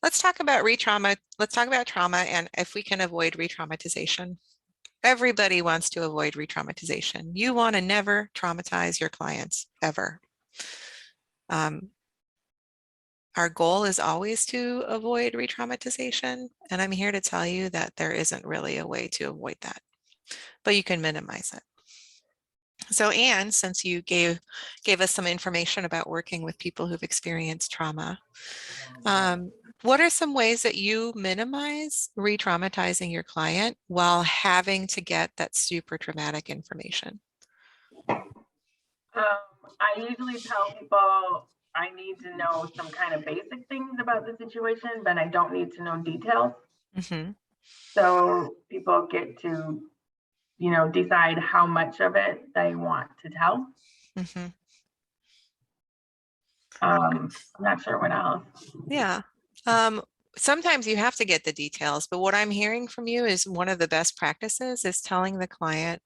Let's talk about re-trauma. Let's talk about trauma and if we can avoid re-traumatization. Everybody wants to avoid re-traumatization. You want to never traumatize your clients, ever. Our goal is always to avoid re-traumatization, and I'm here to tell you that there isn't really a way to avoid that, but you can minimize it. So Anne, since you gave us some information about working with people who've experienced trauma, what are some ways that you minimize re-traumatizing your client while having to get that super traumatic information? I usually tell people I need to know some kind of basic things about the situation, but I don't need to know details. Mm-hmm. So people get to, decide how much of it they want to tell. Mm-hmm. I'm not sure what else. Yeah. Sometimes you have to get the details, but what I'm hearing from you is one of the best practices is telling the client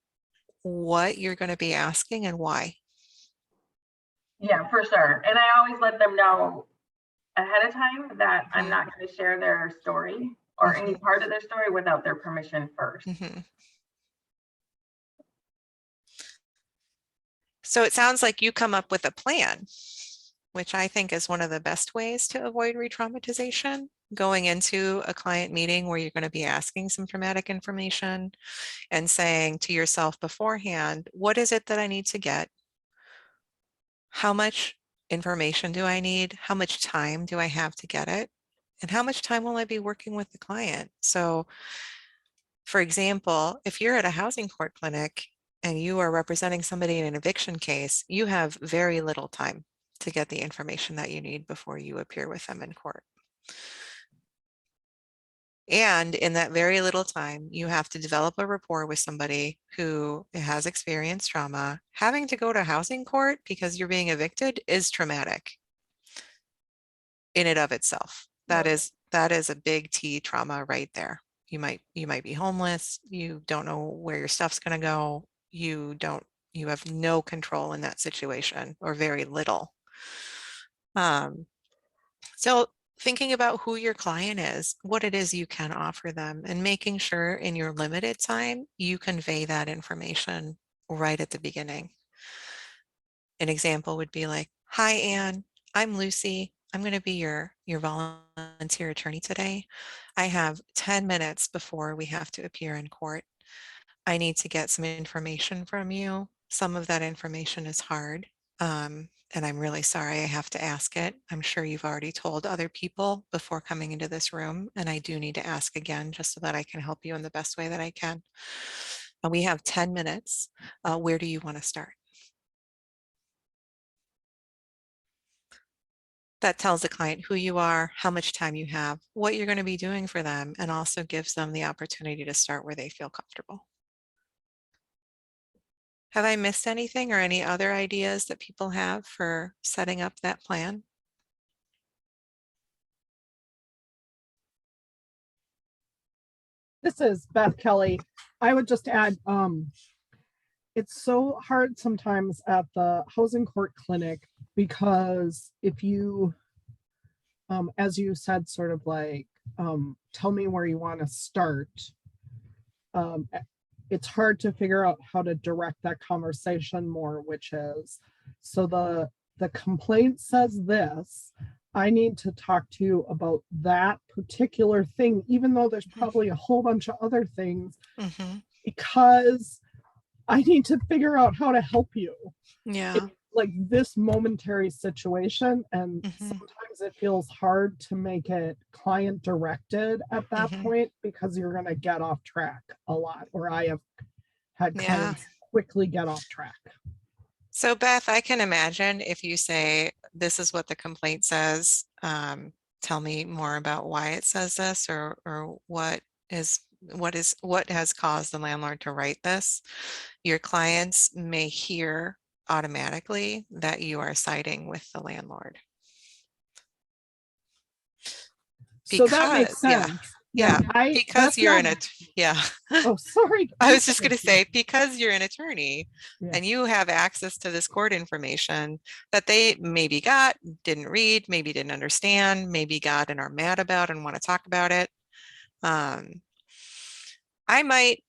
what you're going to be asking and why. Yeah, for sure. And I always let them know ahead of time that I'm not going to share their story or any part of their story without their permission first. Mm-hmm. So it sounds like you come up with a plan, which I think is one of the best ways to avoid re-traumatization. Going into a client meeting where you're going to be asking some traumatic information and saying to yourself beforehand, what is it that I need to get? How much information do I need? How much time do I have to get it? And how much time will I be working with the client? So, for example, if you're at a housing court clinic and you are representing somebody in an eviction case, you have very little time to get the information that you need before you appear with them in court. And in that very little time, you have to develop a rapport with somebody who has experienced trauma. Having to go to housing court because you're being evicted is traumatic in and of itself. That is a big T trauma right there. You might be homeless. You don't know where your stuff's going to go. You have no control in that situation or very little. So thinking about who your client is, what it is you can offer them, and making sure in your limited time you convey that information right at the beginning. An example would be like, hi, Anne, I'm Lucy. I'm going to be your volunteer attorney today. I have 10 minutes before we have to appear in court. I need to get some information from you. Some of that information is hard. And I'm really sorry I have to ask it. I'm sure you've already told other people before coming into this room, and I do need to ask again just so that I can help you in the best way that I can. We have 10 minutes. Where do you want to start? That tells the client who you are, how much time you have, what you're going to be doing for them, and also gives them the opportunity to start where they feel comfortable. Have I missed anything or any other ideas that people have for setting up that plan? This is Beth Kelly. I would just add, it's so hard sometimes at the housing court clinic because if you, as you said, sort of like, tell me where you want to start, it's hard to figure out how to direct that conversation more, which is, so the complaint says this, I need to talk to you about that particular thing, even though there's probably a whole bunch of other things, because I need to figure out how to help you. Yeah. It's like this momentary situation, and sometimes it feels hard to make it client directed at that point because you're going to get off track a lot, or I have had clients quickly get off track. So Beth, I can imagine if you say, this is what the complaint says, tell me more about why it says this, or what has caused the landlord to write this. Your clients may hear automatically that you are siding with the landlord. So that makes sense. Yeah, because that's you're not, in it. Yeah. oh, sorry. I I'm was just going to sorry. say, because you're an attorney Yeah. and you have access to this court information that they maybe got, didn't read, maybe didn't understand, maybe got and are mad about and want to talk about it. I might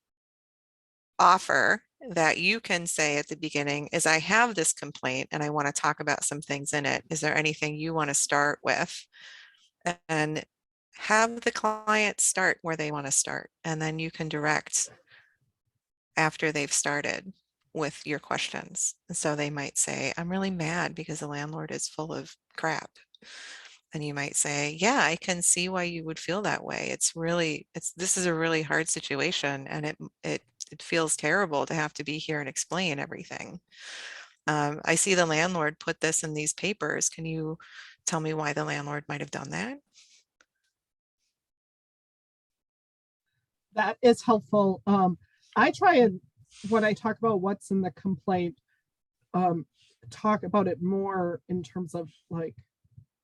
offer that you can say at the beginning is I have this complaint and I want to talk about some things in it. Is there anything you want to start with? And have the client start where they want to start. And then you can direct after they've started with your questions. And so they might say, I'm really mad because the landlord is full of crap. And you might say, yeah, I can see why you would feel that way. This is a really hard situation and it feels terrible to have to be here and explain everything. I see the landlord put this in these papers. Can you tell me why the landlord might have done that? That is helpful. I try and when I talk about what's in the complaint, talk about it more in terms of like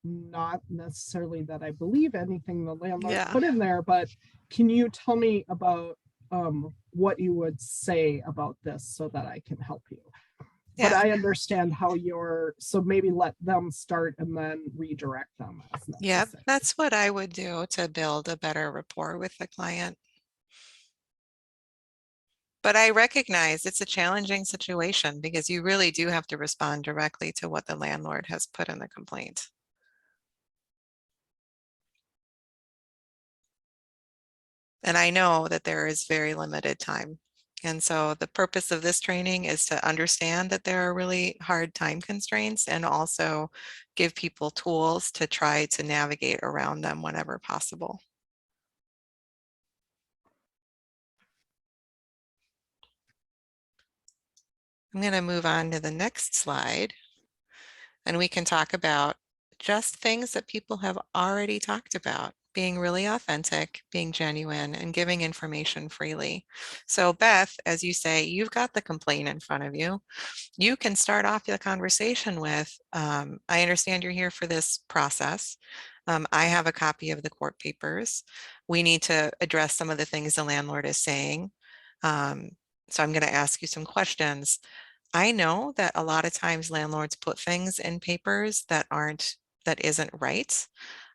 not necessarily that I believe anything the landlord Yeah. put in there, but can you tell me about what you would say about this so that I can help you? But Yeah. I understand how so maybe let them start and then redirect them as Yeah, necessary. that's what I would do to build a better rapport with the client. But I recognize it's a challenging situation because you really do have to respond directly to what the landlord has put in the complaint. And I know that there is very limited time. And so the purpose of this training is to understand that there are really hard time constraints and also give people tools to try to navigate around them whenever possible. I'm going to move on to the next slide and we can talk about just things that people have already talked about, being really authentic, being genuine, and giving information freely. So Beth, as you say, you've got the complaint in front of you. You can start off the conversation with, I understand you're here for this process. I have a copy of the court papers. We need to address some of the things the landlord is saying. So I'm going to ask you some questions. I know that a lot of times landlords put things in papers that isn't right.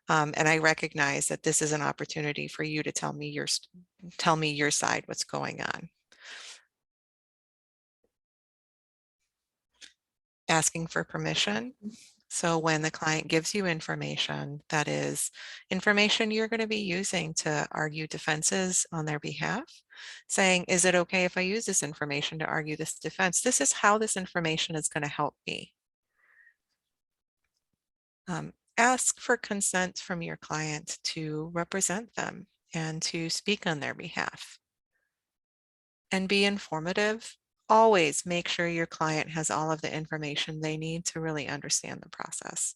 And I recognize that this is an opportunity for you to tell me your side, what's going on. Asking for permission. So when the client gives you information, that is information you're going to be using to argue defenses on their behalf, saying, is it okay if I use this information to argue this defense? This is how this information is going to help me. Ask for consent from your client to represent them and to speak on their behalf. And be informative. Always make sure your client has all of the information they need to really understand the process.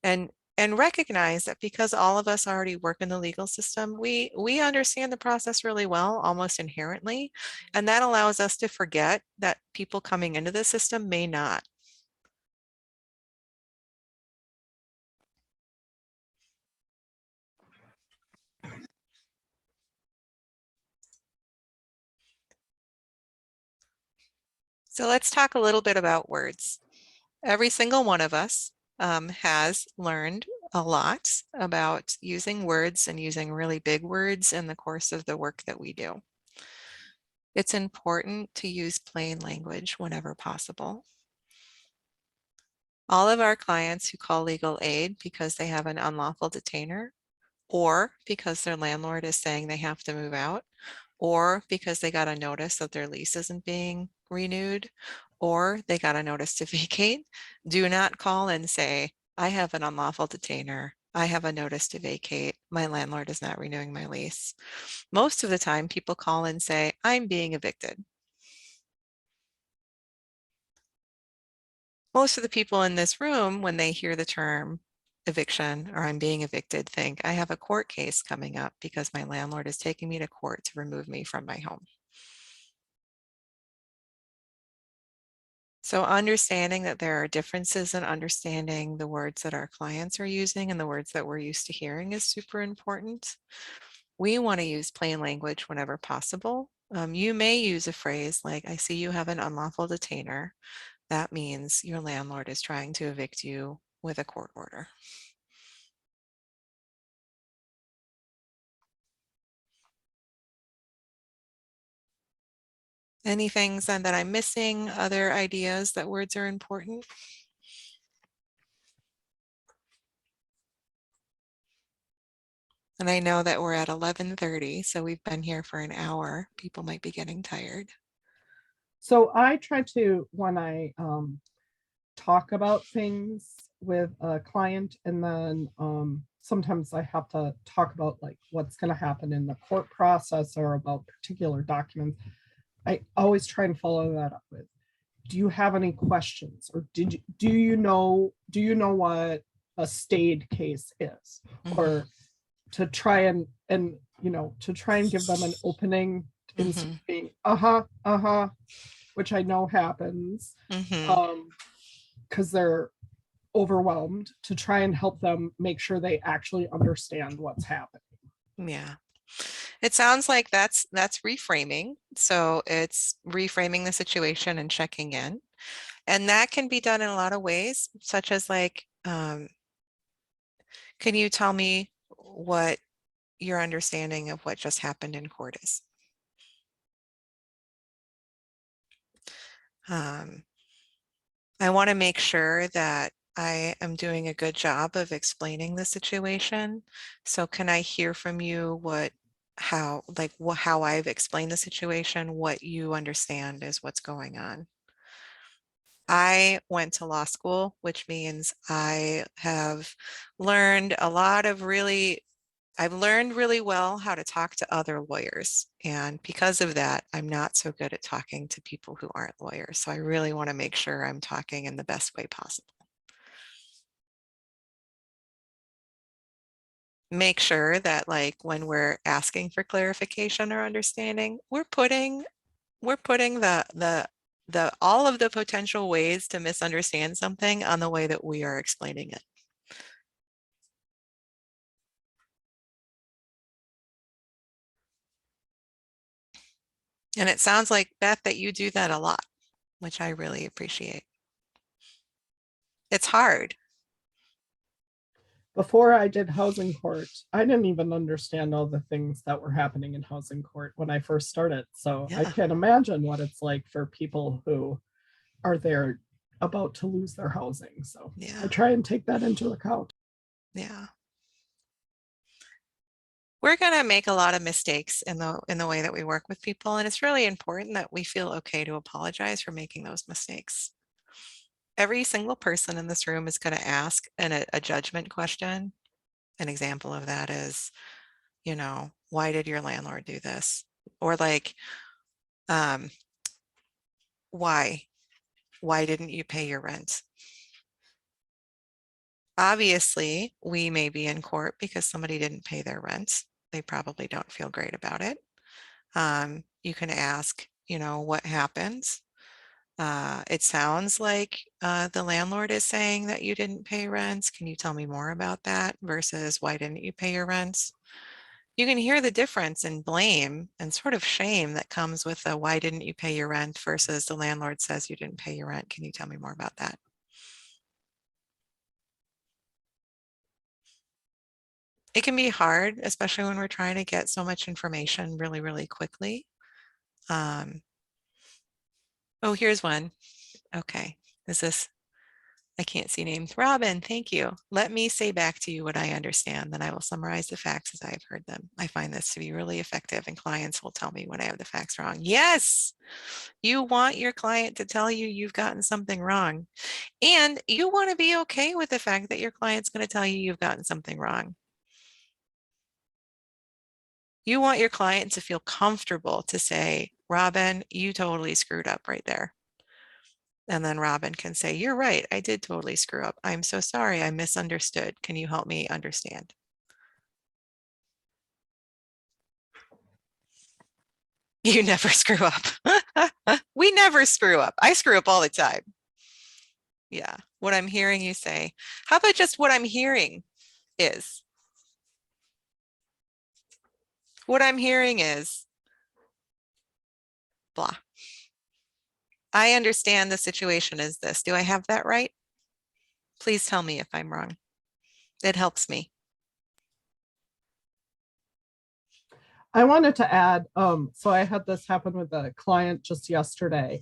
And recognize that because all of us already work in the legal system, we understand the process really well, almost inherently. And that allows us to forget that people coming into the system may not. So let's talk a little bit about words. Every single one of us has learned a lot about using words and using really big words in the course of the work that we do. It's important to use plain language whenever possible. All of our clients who call legal aid because they have an unlawful detainer, or because their landlord is saying they have to move out, or because they got a notice that their lease isn't being renewed, or they got a notice to vacate, do not call and say, I have an unlawful detainer. I have a notice to vacate. My landlord is not renewing my lease. Most of the time, people call and say, I'm being evicted. Most of the people in this room, when they hear the term eviction or I'm being evicted, think I have a court case coming up because my landlord is taking me to court to remove me from my home. So understanding that there are differences in understanding the words that our clients are using and the words that we're used to hearing is super important. We want to use plain language whenever possible. You may use a phrase like, I see you have an unlawful detainer. That means your landlord is trying to evict you with a court order. Any things then that I'm missing? Other ideas that words are important? And I know that we're at 11:30, so we've been here for an hour. People might be getting tired. So I try to, when I talk about things with a client, and then sometimes I have to talk about like what's going to happen in the court process or about particular documents. I always try and follow that up with, do you have any questions, or do you know what a stayed case is? Or to try and to try and give them an opening instead of being which I know happens because they're overwhelmed, to try and help them make sure they actually understand what's happening. Yeah. It sounds like that's reframing. So it's reframing the situation and checking in. And that can be done in a lot of ways, such as like, can you tell me what your understanding of what just happened in court is? I want to make sure that I am doing a good job of explaining the situation. So can I hear from you how I've explained the situation, what you understand is what's going on? I went to law school, which means I have learned I've learned really well how to talk to other lawyers. And because of that, I'm not so good at talking to people who aren't lawyers. So I really want to make sure I'm talking in the best way possible. Make sure that like when we're asking for clarification or understanding, we're putting the all of the potential ways to misunderstand something on the way that we are explaining it. And it sounds like, Beth, that you do that a lot, which I really appreciate. It's hard. Before I did housing court, I didn't even understand all the things that were happening in housing court when I first started. So I Yeah. can't imagine what it's like for people who are there about to lose their housing. So Yeah. I try and take that into account. Yeah. We're going to make a lot of mistakes in the way that we work with people. And it's really important that we feel okay to apologize for making those mistakes. Every single person in this room is going to ask a judgment question. An example of that is, why did your landlord do this? Or like, why didn't you pay your rent? Obviously, we may be in court because somebody didn't pay their rent. They probably don't feel great about it. You can ask, what happens? It sounds like the landlord is saying that you didn't pay rent. Can you tell me more about that? Versus why didn't you pay your rent? You can hear the difference in blame and sort of shame that comes with the why didn't you pay your rent versus the landlord says you didn't pay your rent. Can you tell me more about that? It can be hard, especially when we're trying to get so much information really, really quickly. Oh, here's one. Okay. I can't see names. Robin, thank you. Let me say back to you what I understand, then I will summarize the facts as I have heard them. I find this to be really effective and clients will tell me when I have the facts wrong. Yes, you want your client to tell you you've gotten something wrong. And you want to be okay with the fact that your client's going to tell you you've gotten something wrong. You want your client to feel comfortable to say, Robin, you totally screwed up right there. And then Robin can say, you're right, I did totally screw up. I'm so sorry, I misunderstood. Can you help me understand? You never screw up. We never screw up. I screw up all the time. Yeah, what I'm hearing you say. How about just what I'm hearing is? What I'm hearing is blah. I understand the situation is this. Do I have that right? Please tell me if I'm wrong. It helps me. I wanted to add, so I had this happen with a client just yesterday,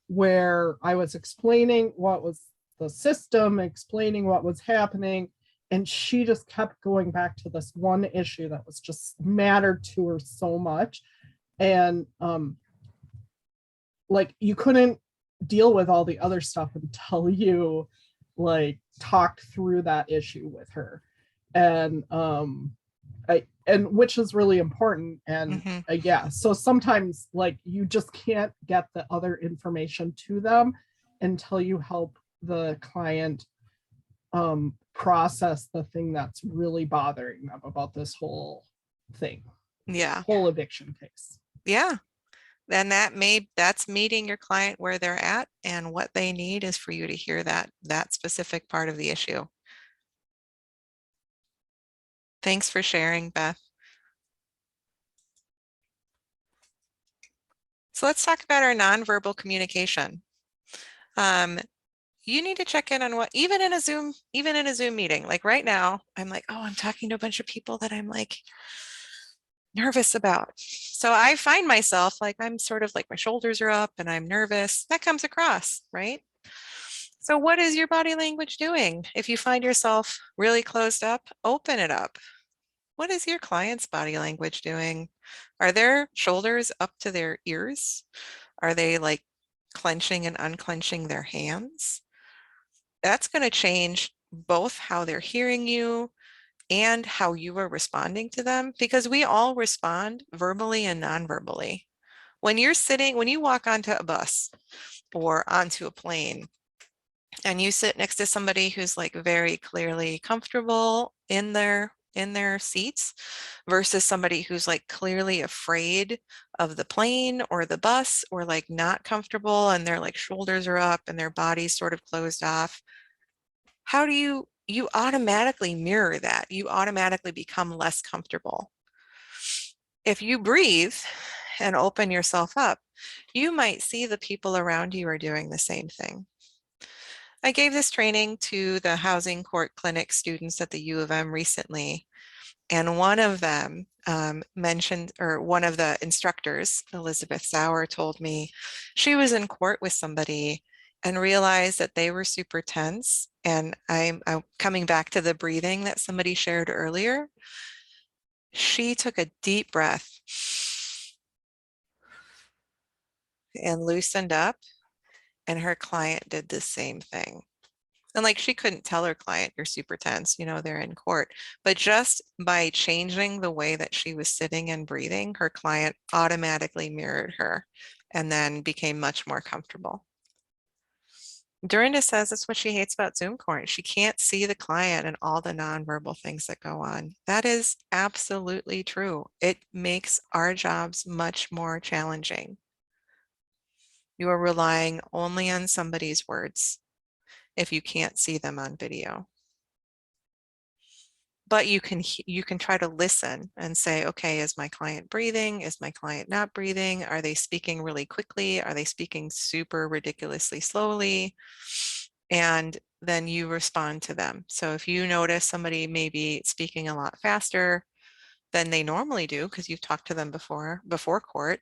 where I was explaining what was the system, explaining what was happening, and she just kept going back to this one issue that was just mattered to her so much. And like you couldn't deal with all the other stuff until you like talked through that issue with her. And and which is really important. And Mhm. yeah, so sometimes like you just can't get the other information to them until you help the client process the thing that's really bothering them about this whole thing, Yeah. whole eviction case. Yeah. Then that's meeting your client where they're at, and what they need is for you to hear that specific part of the issue. Thanks for sharing, Beth. So let's talk about our nonverbal communication. You need to check in on what, even in a Zoom meeting, like right now, I'm like, oh, I'm talking to a bunch of people that I'm like nervous about. So I find myself like, I'm sort of like my shoulders are up and I'm nervous. That comes across, right? So what is your body language doing? If you find yourself really closed up, open it up. What is your client's body language doing? Are their shoulders up to their ears? Are they like clenching and unclenching their hands? That's going to change both how they're hearing you and how you are responding to them, because we all respond verbally and non-verbally. When you walk onto a bus or onto a plane and you sit next to somebody who's like very clearly comfortable in their seats versus somebody who's like clearly afraid of the plane or the bus, or like not comfortable and their like shoulders are up and their body's sort of closed off, how do you automatically mirror that? You automatically become less comfortable. If you breathe and open yourself up, you might see the people around you are doing the same thing. I gave this training to the housing court clinic students at the U of M recently, and one of them mentioned, or one of the instructors, Elizabeth Sauer, told me she was in court with somebody and realized that they were super tense. And I'm coming back to the breathing that somebody shared earlier. She took a deep breath and loosened up, and her client did the same thing. And like she couldn't tell her client, you're super tense, they're in court. But just by changing the way that she was sitting and breathing, her client automatically mirrored her and then became much more comfortable. Dorinda says that's what she hates about Zoom court. She can't see the client and all the nonverbal things that go on. That is absolutely true. It makes our jobs much more challenging. You are relying only on somebody's words if you can't see them on video. But you can try to listen and say, okay, is my client breathing? Is my client not breathing? Are they speaking really quickly? Are they speaking super ridiculously slowly? And then you respond to them. So if you notice somebody maybe speaking a lot faster than they normally do, because you've talked to them before court,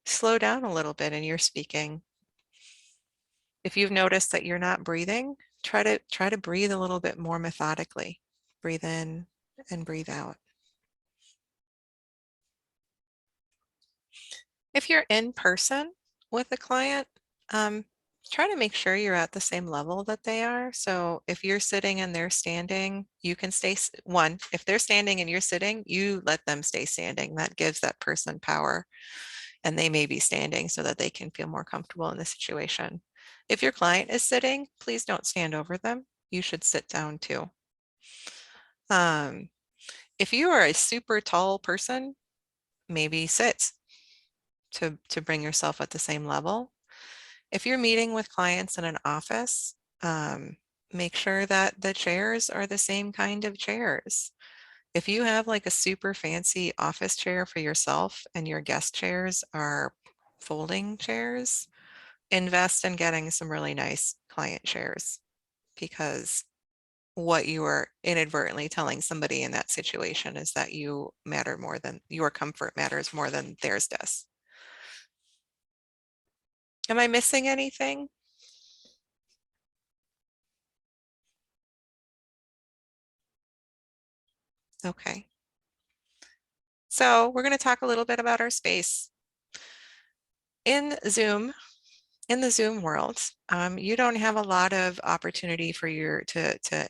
slow down a little bit in your speaking. If you've noticed that you're not breathing, try to breathe a little bit more methodically. Breathe in and breathe out. If you're in person with a client, try to make sure you're at the same level that they are. So if you're sitting and they're standing, you can stay one. If they're standing and you're sitting, you let them stay standing. That gives that person power, and they may be standing so that they can feel more comfortable in the situation. If your client is sitting, please don't stand over them. You should sit down too. If you are a super tall person, maybe sit to bring yourself at the same level. If you're meeting with clients in an office, make sure that the chairs are the same kind of chairs. If you have like a super fancy office chair for yourself and your guest chairs are folding chairs, invest in getting some really nice client chairs, because what you are inadvertently telling somebody in that situation is that you matter more than your comfort matters more than theirs does. Am I missing anything? Okay. So we're going to talk a little bit about our space. In Zoom, in the Zoom world, you don't have a lot of opportunity for to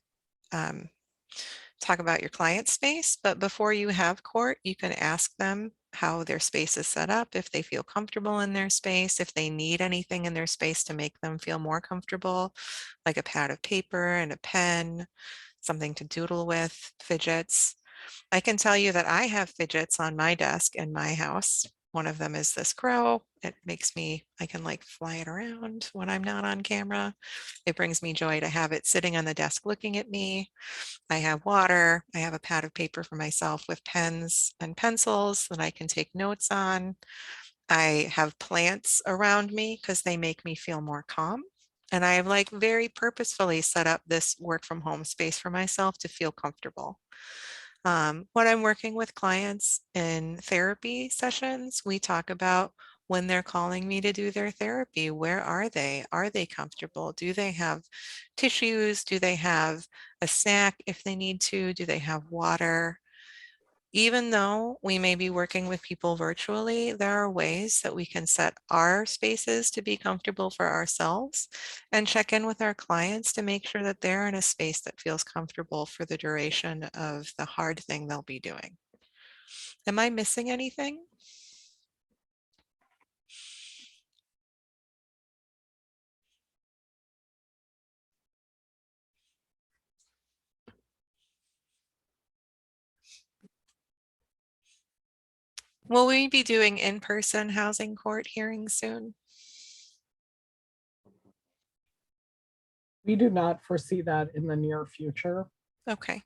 um, talk about your client space, but before you have court, you can ask them how their space is set up, if they feel comfortable in their space, if they need anything in their space to make them feel more comfortable, like a pad of paper and a pen, something to doodle with, fidgets. I can tell you that I have fidgets on my desk in my house. One of them is this crow. It makes me, I can like fly it around when I'm not on camera. It brings me joy to have it sitting on the desk looking at me. I have water. I have a pad of paper for myself with pens and pencils that I can take notes on. I have plants around me because they make me feel more calm. And I have like very purposefully set up this work from home space for myself to feel comfortable. When I'm working with clients in therapy sessions, we talk about when they're calling me to do their therapy, where are they? Are they comfortable? Do they have tissues? Do they have a snack if they need to? Do they have water? Even though we may be working with people virtually, there are ways that we can set our spaces to be comfortable for ourselves and check in with our clients to make sure that they're in a space that feels comfortable for the duration of the hard thing they'll be doing. Am I missing anything? Will we be doing in-person housing court hearings soon? We do not foresee that in the near future. Okay.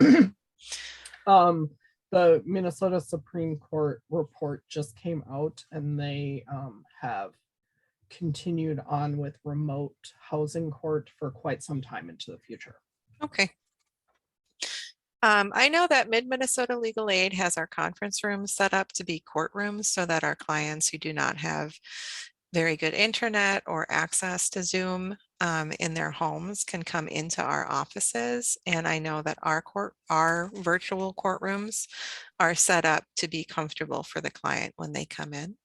The Minnesota Supreme Court report just came out, and they have continued on with remote housing court for quite some time into the future. Okay. I know that Mid-Minnesota Legal Aid has our conference rooms set up to be courtrooms so that our clients who do not have very good internet or access to Zoom in their homes can come into our offices. And I know that our virtual courtrooms are set up to be comfortable for the client when they come in.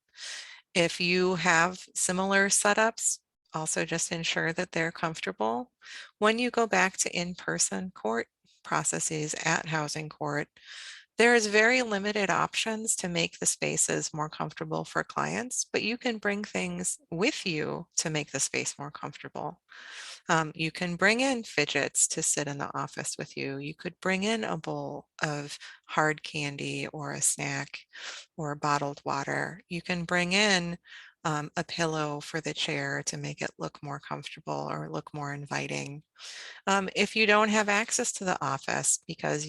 If you have similar setups, also just ensure that they're comfortable. When you go back to in-person court processes at housing court, there is very limited options to make the spaces more comfortable for clients, but you can bring things with you to make the space more comfortable. You can bring in fidgets to sit in the office with you. You could bring in a bowl of hard candy or a snack or bottled water. You can bring in a pillow for the chair to make it look more comfortable or look more inviting. If you don't have access to the office because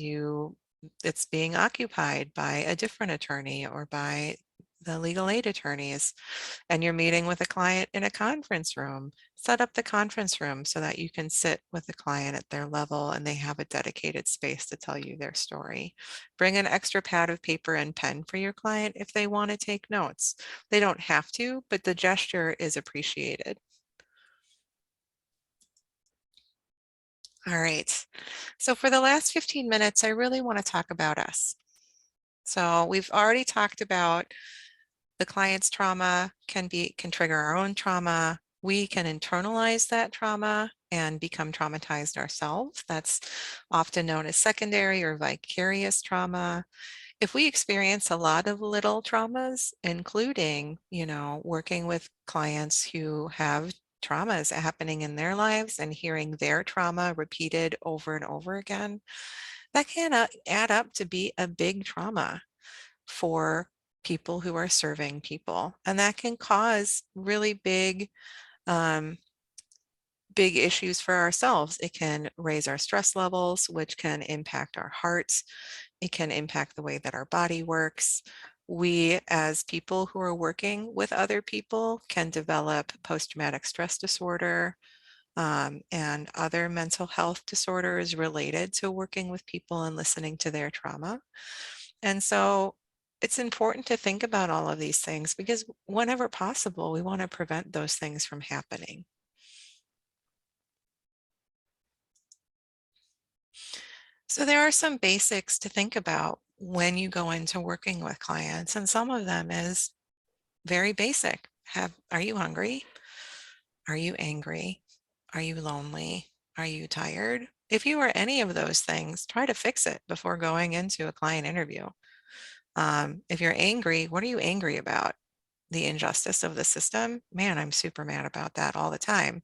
it's being occupied by a different attorney or by the legal aid attorneys, and you're meeting with a client in a conference room, set up the conference room so that you can sit with the client at their level and they have a dedicated space to tell you their story. Bring an extra pad of paper and pen for your client if they want to take notes. They don't have to, but the gesture is appreciated. All right. So for the last 15 minutes, I really want to talk about us. So we've already talked about the client's trauma can trigger our own trauma. We can internalize that trauma and become traumatized ourselves. That's often known as secondary or vicarious trauma. If we experience a lot of little traumas, including, working with clients who have traumas happening in their lives and hearing their trauma repeated over and over again, that can add up to be a big trauma for people who are serving people. And that can cause really um, big issues for ourselves. It can raise our stress levels, which can impact our hearts. It can impact the way that our body works. We, as people who are working with other people, can develop post-traumatic stress disorder and other mental health disorders related to working with people and listening to their trauma. And so it's important to think about all of these things because whenever possible, we want to prevent those things from happening. So there are some basics to think about when you go into working with clients, and some of them is very basic. Are you hungry? Are you angry? Are you lonely? Are you tired? If you are any of those things, try to fix it before going into a client interview. If you're angry, what are you angry about? The injustice of the system? Man, I'm super mad about that all the time.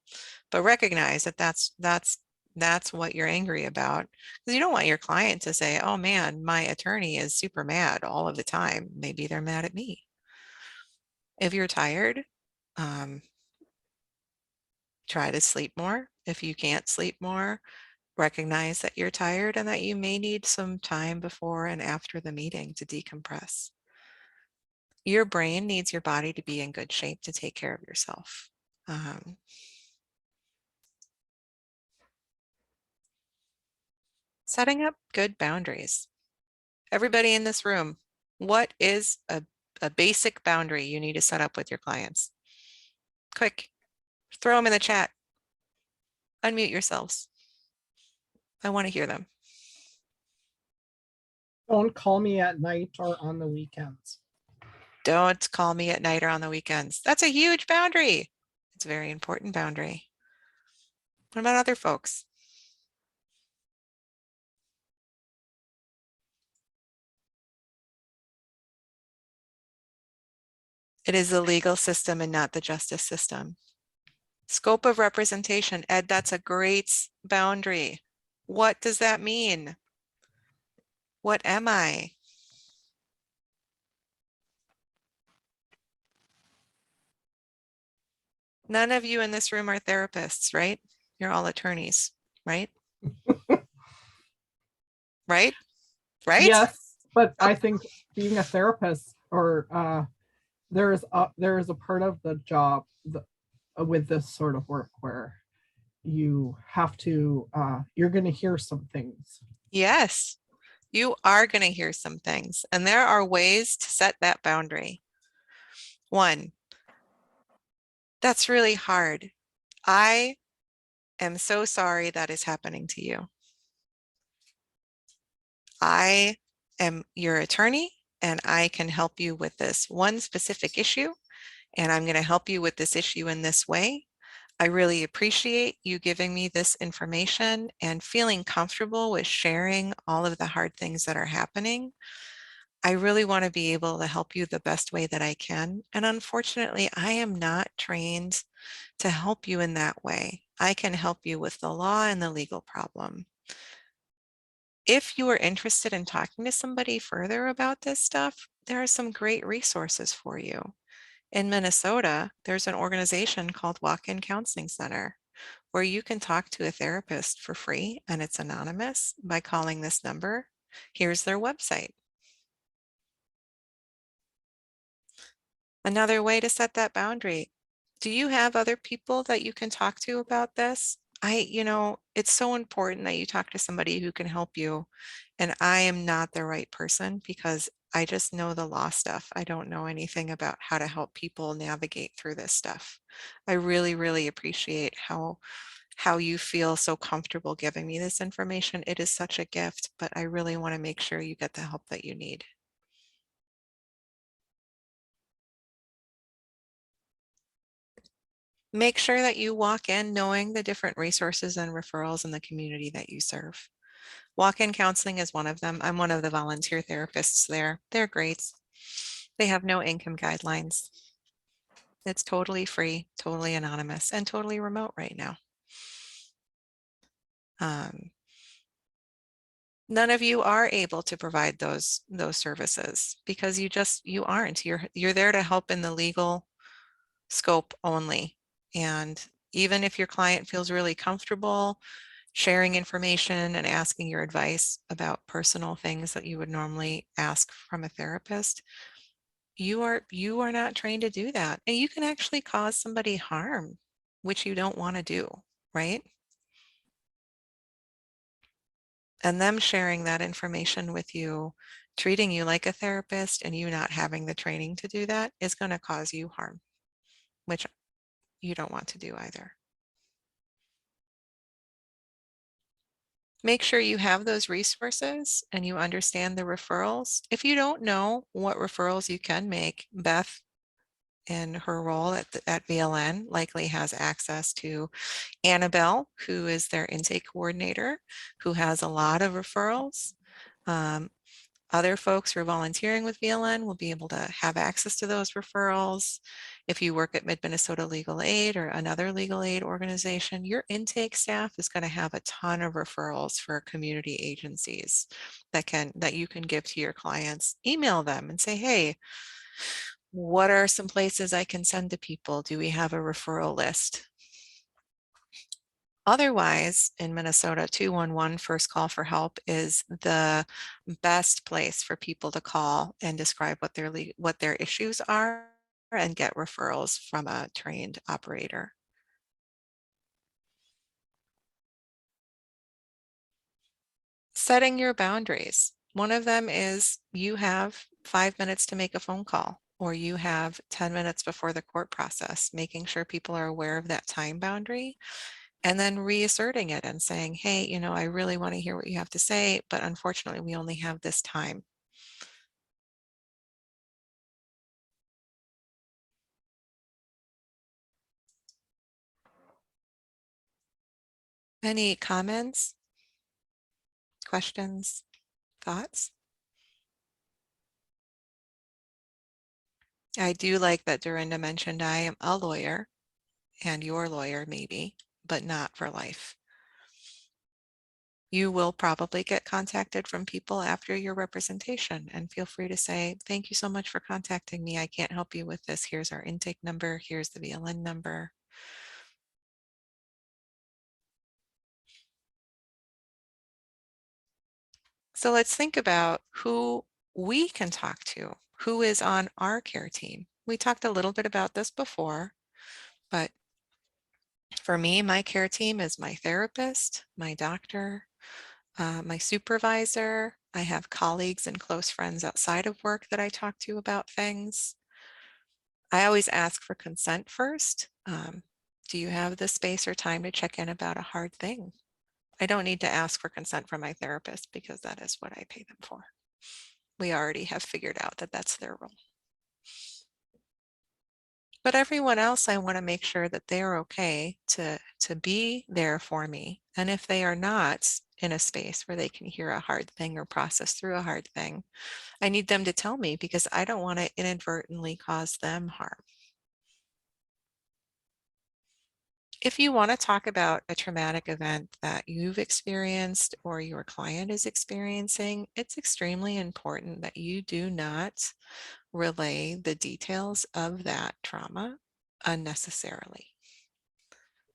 But recognize that that's what you're angry about, because you don't want your client to say, oh man, my attorney is super mad all of the time. Maybe they're mad at me. If you're tired, try to sleep more. If you can't sleep more, recognize that you're tired and that you may need some time before and after the meeting to decompress. Your brain needs your body to be in good shape to take care of yourself. Setting up good boundaries. Everybody in this room, what is a basic boundary you need to set up with your clients? Quick, throw them in the chat. Unmute yourselves. I want to hear them. Don't call me at night or on the weekends. Don't call me at night or on the weekends. That's a huge boundary. It's a very important boundary. What about other folks? It is the legal system and not the justice system. Scope of representation. Ed, that's a great boundary. What does that mean? What am I? None of you in this room are therapists, right? You're all attorneys, right? Right? Right? Yes, but I think being a therapist or there is a part of the job with this sort of work where you have to you're going to hear some things. Yes, you are going to hear some things, and there are ways to set that boundary. One, that's really hard. I am so sorry that is happening to you. I am your attorney and I can help you with this one specific issue, and I'm going to help you with this issue in this way. I really appreciate you giving me this information and feeling comfortable with sharing all of the hard things that are happening. I really want to be able to help you the best way that I can. And unfortunately, I am not trained to help you in that way. I can help you with the law and the legal problem. If you are interested in talking to somebody further about this stuff, there are some great resources for you. In Minnesota, there's an organization called Walk-In Counseling Center where you can talk to a therapist for free, and it's anonymous by calling this number. Here's their website. Another way to set that boundary. Do you have other people that you can talk to about this? It's so important that you talk to somebody who can help you. And I am not the right person because I just know the law stuff. I don't know anything about how to help people navigate through this stuff. I really, really appreciate how you feel so comfortable giving me this information. It is such a gift, but I really want to make sure you get the help that you need. Make sure that you walk in knowing the different resources and referrals in the community that you serve. Walk-in counseling is one of them. I'm one of the volunteer therapists there. They're great. They have no income guidelines. It's totally free, totally anonymous, and totally remote right now. None of you are able to provide those services because you aren't. You're there to help in the legal scope only. And even if your client feels really comfortable sharing information and asking your advice about personal things that you would normally ask from a therapist, you are not trained to do that. And you can actually cause somebody harm, which you don't want to do, right? And them sharing that information with you, treating you like a therapist and you not having the training to do that is going to cause you harm, which you don't want to do either. Make sure you have those resources and you understand the referrals. If you don't know what referrals you can make, Beth, in her role at VLN, likely has access to Annabelle, who is their intake coordinator, who has a lot of referrals. Other folks who are volunteering with VLN will be able to have access to those referrals. If you work at Mid-Minnesota Legal Aid or another legal aid organization, your intake staff is going to have a ton of referrals for community agencies that you can give to your clients. Email them and say, hey, what are some places I can send to people? Do we have a referral list? Otherwise, in Minnesota, 211 first call for help is the best place for people to call and describe what their issues are and get referrals from a trained operator. Setting your boundaries. One of them is you have 5 minutes to make a phone call, or you have 10 minutes before the court process, making sure people are aware of that time boundary. And then reasserting it and saying, hey, I really want to hear what you have to say, but unfortunately, we only have this time. Any comments, questions, thoughts? I do like that Dorinda mentioned I am a lawyer and your lawyer maybe, but not for life. You will probably get contacted from people after your representation, and feel free to say, thank you so much for contacting me. I can't help you with this. Here's our intake number. Here's the VLN number. So let's think about who we can talk to, who is on our care team. We talked a little bit about this before, but for me, my care team is my therapist, my doctor, my supervisor. I have colleagues and close friends outside of work that I talk to about things. I always ask for consent first. Do you have the space or time to check in about a hard thing? I don't need to ask for consent from my therapist because that is what I pay them for. We already have figured out that that's their role. But everyone else, I want to make sure that they're okay to be there for me. And if they are not in a space where they can hear a hard thing or process through a hard thing, I need them to tell me because I don't want to inadvertently cause them harm. If you want to talk about a traumatic event that you've experienced or your client is experiencing, it's extremely important that you do not relay the details of that trauma unnecessarily.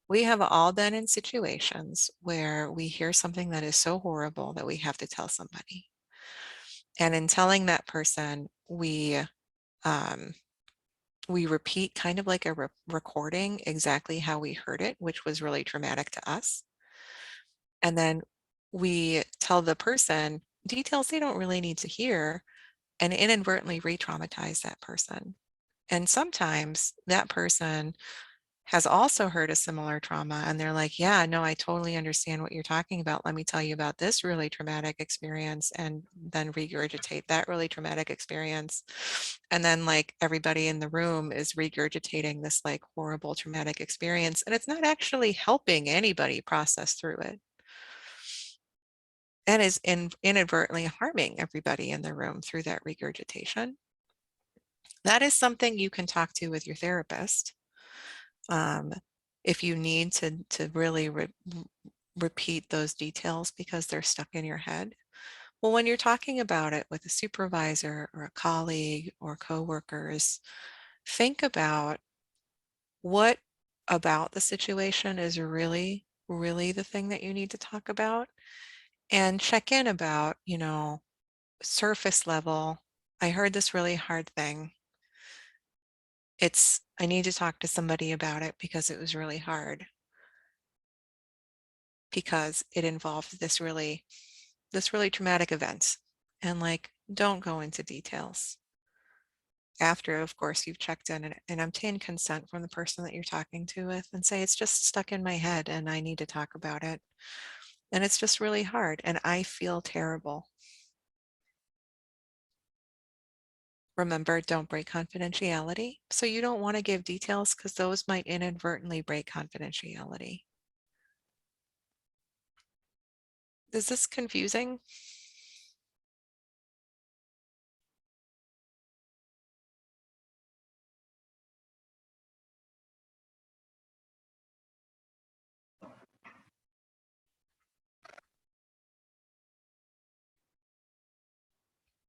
We have all been in situations where we hear something that is so horrible that we have to tell somebody. And in telling that person, um, we repeat kind of like a recording exactly how we heard it, which was really traumatic to us. And then we tell the person details they don't really need to hear and inadvertently re-traumatize that person. And sometimes that person has also heard a similar trauma and they're like, yeah, no, I totally understand what you're talking about. Let me tell you about this really traumatic experience, and then regurgitate that really traumatic experience. And then like everybody in the room is regurgitating this like horrible traumatic experience, and it's not actually helping anybody process through it. And is inadvertently harming everybody in the room through that regurgitation. That is something you can talk to with your therapist. If you need to really repeat those details because they're stuck in your head. Well, when you're talking about it with a supervisor or a colleague or coworkers, think about what about the situation is really really the thing that you need to talk about, and check in about, surface level. I heard this really hard thing. I need to talk to somebody about it because it was really hard, because it involved this really traumatic event. And like, don't go into details. After, of course, you've checked in and obtained consent from the person that you're talking to with, and say, it's just stuck in my head and I need to talk about it. And it's just really hard and I feel terrible. Remember, don't break confidentiality. So you don't want to give details because those might inadvertently break confidentiality. Is this confusing?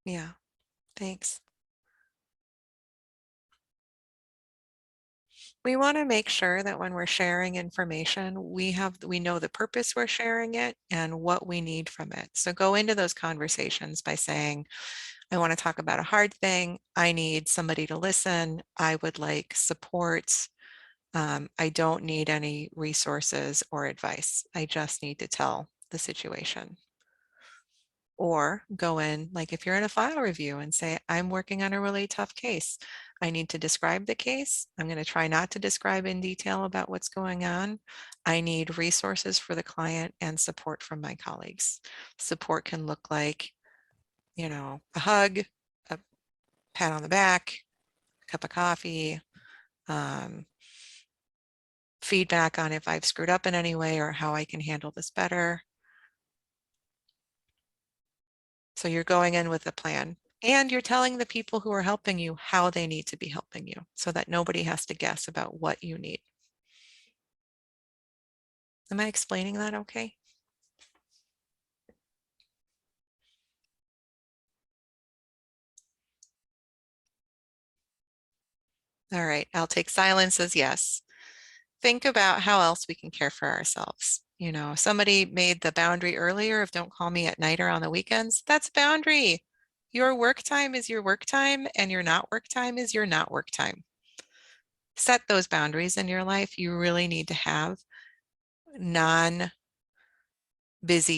Yeah, thanks. We want to make sure that when we're sharing information, we know the purpose we're sharing it and what we need from it. So go into those conversations by saying, I want to talk about a hard thing. I need somebody to listen. I would like support. I don't need any resources or advice. I just need to tell the situation. Or go in, like if you're in a file review, and say, I'm working on a really tough case. I need to describe the case. I'm going to try not to describe in detail about what's going on. I need resources for the client and support from my colleagues. Support can look like, a hug, a pat on the back, a cup of coffee, feedback on if I've screwed up in any way or how I can handle this better. So you're going in with a plan, and you're telling the people who are helping you how they need to be helping you so that nobody has to guess about what you need. Am I explaining that okay? All right, I'll take silence as yes. Think about how else we can care for ourselves. Somebody made the boundary earlier of don't call me at night or on the weekends. That's a boundary. Your work time is your work time, and your not work time is your not work time. Set those boundaries in your life. You really need to have non-busy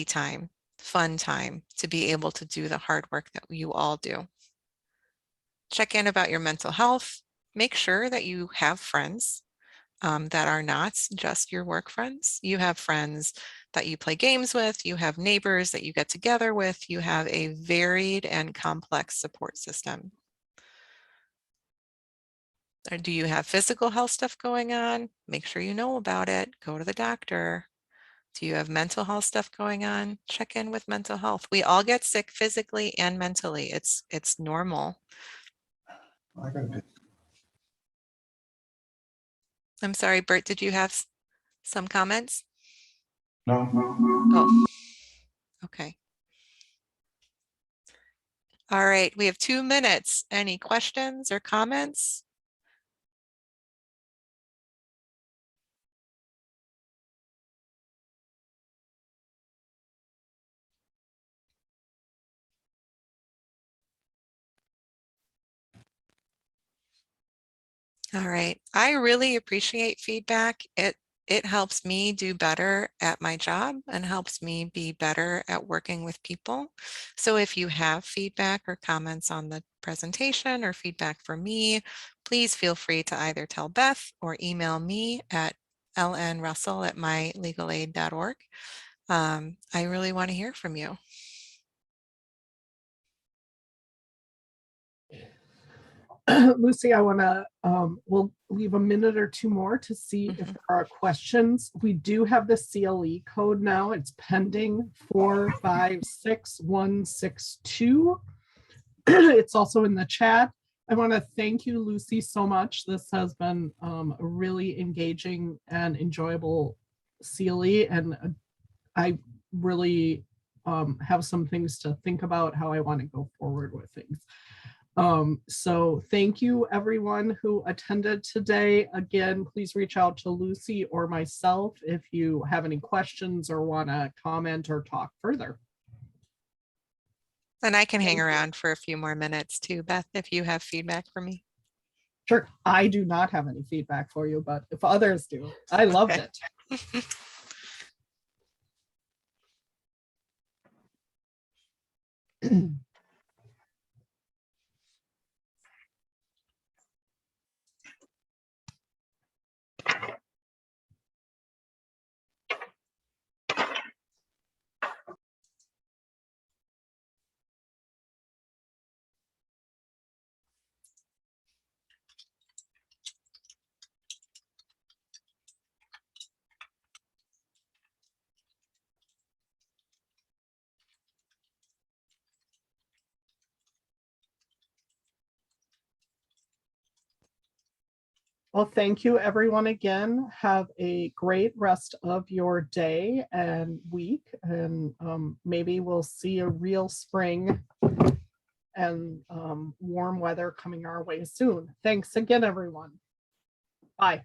time, fun time to be able to do the hard work that you all do. Check in about your mental health. Make sure that you have friends that are not just your work friends. You have friends that you play games with. You have neighbors that you get together with. You have a varied and complex support system. Or do you have physical health stuff going on? Make sure you know about it. Go to the doctor. Do you have mental health stuff going on? Check in with mental health. We all get sick physically and mentally. It's normal. I'm sorry, Bert, did you have some comments? No. Oh, okay. All right, we have 2 minutes. Any questions or comments? All right. I really appreciate feedback. It helps me do better at my job and helps me be better at working with people. So if you have feedback or comments on the presentation or feedback for me, please feel free to either tell Beth or email me at lnrussell@mylegalaid.org. I really want to hear from you. Lucy, I want to, we'll leave a minute or two more to see if there are questions. We do have the CLE code now. It's pending 456162. It's also in the chat. I want to thank you, Lucy, so much. This has been a really engaging and enjoyable CLE, and I really have some things to think about how I want to go forward with things. So thank you everyone who attended today. Again, please reach out to Lucy or myself if you have any questions or want to comment or talk further. And I can hang Thank you. around for a few more minutes too, Beth, if you have feedback for me. Sure, I do not have any feedback for you, but if others do, I loved Okay. it. Well, thank you everyone again. Have a great rest of your day and week, and maybe we'll see a real spring and warm weather coming our way soon. Thanks again, everyone. Bye.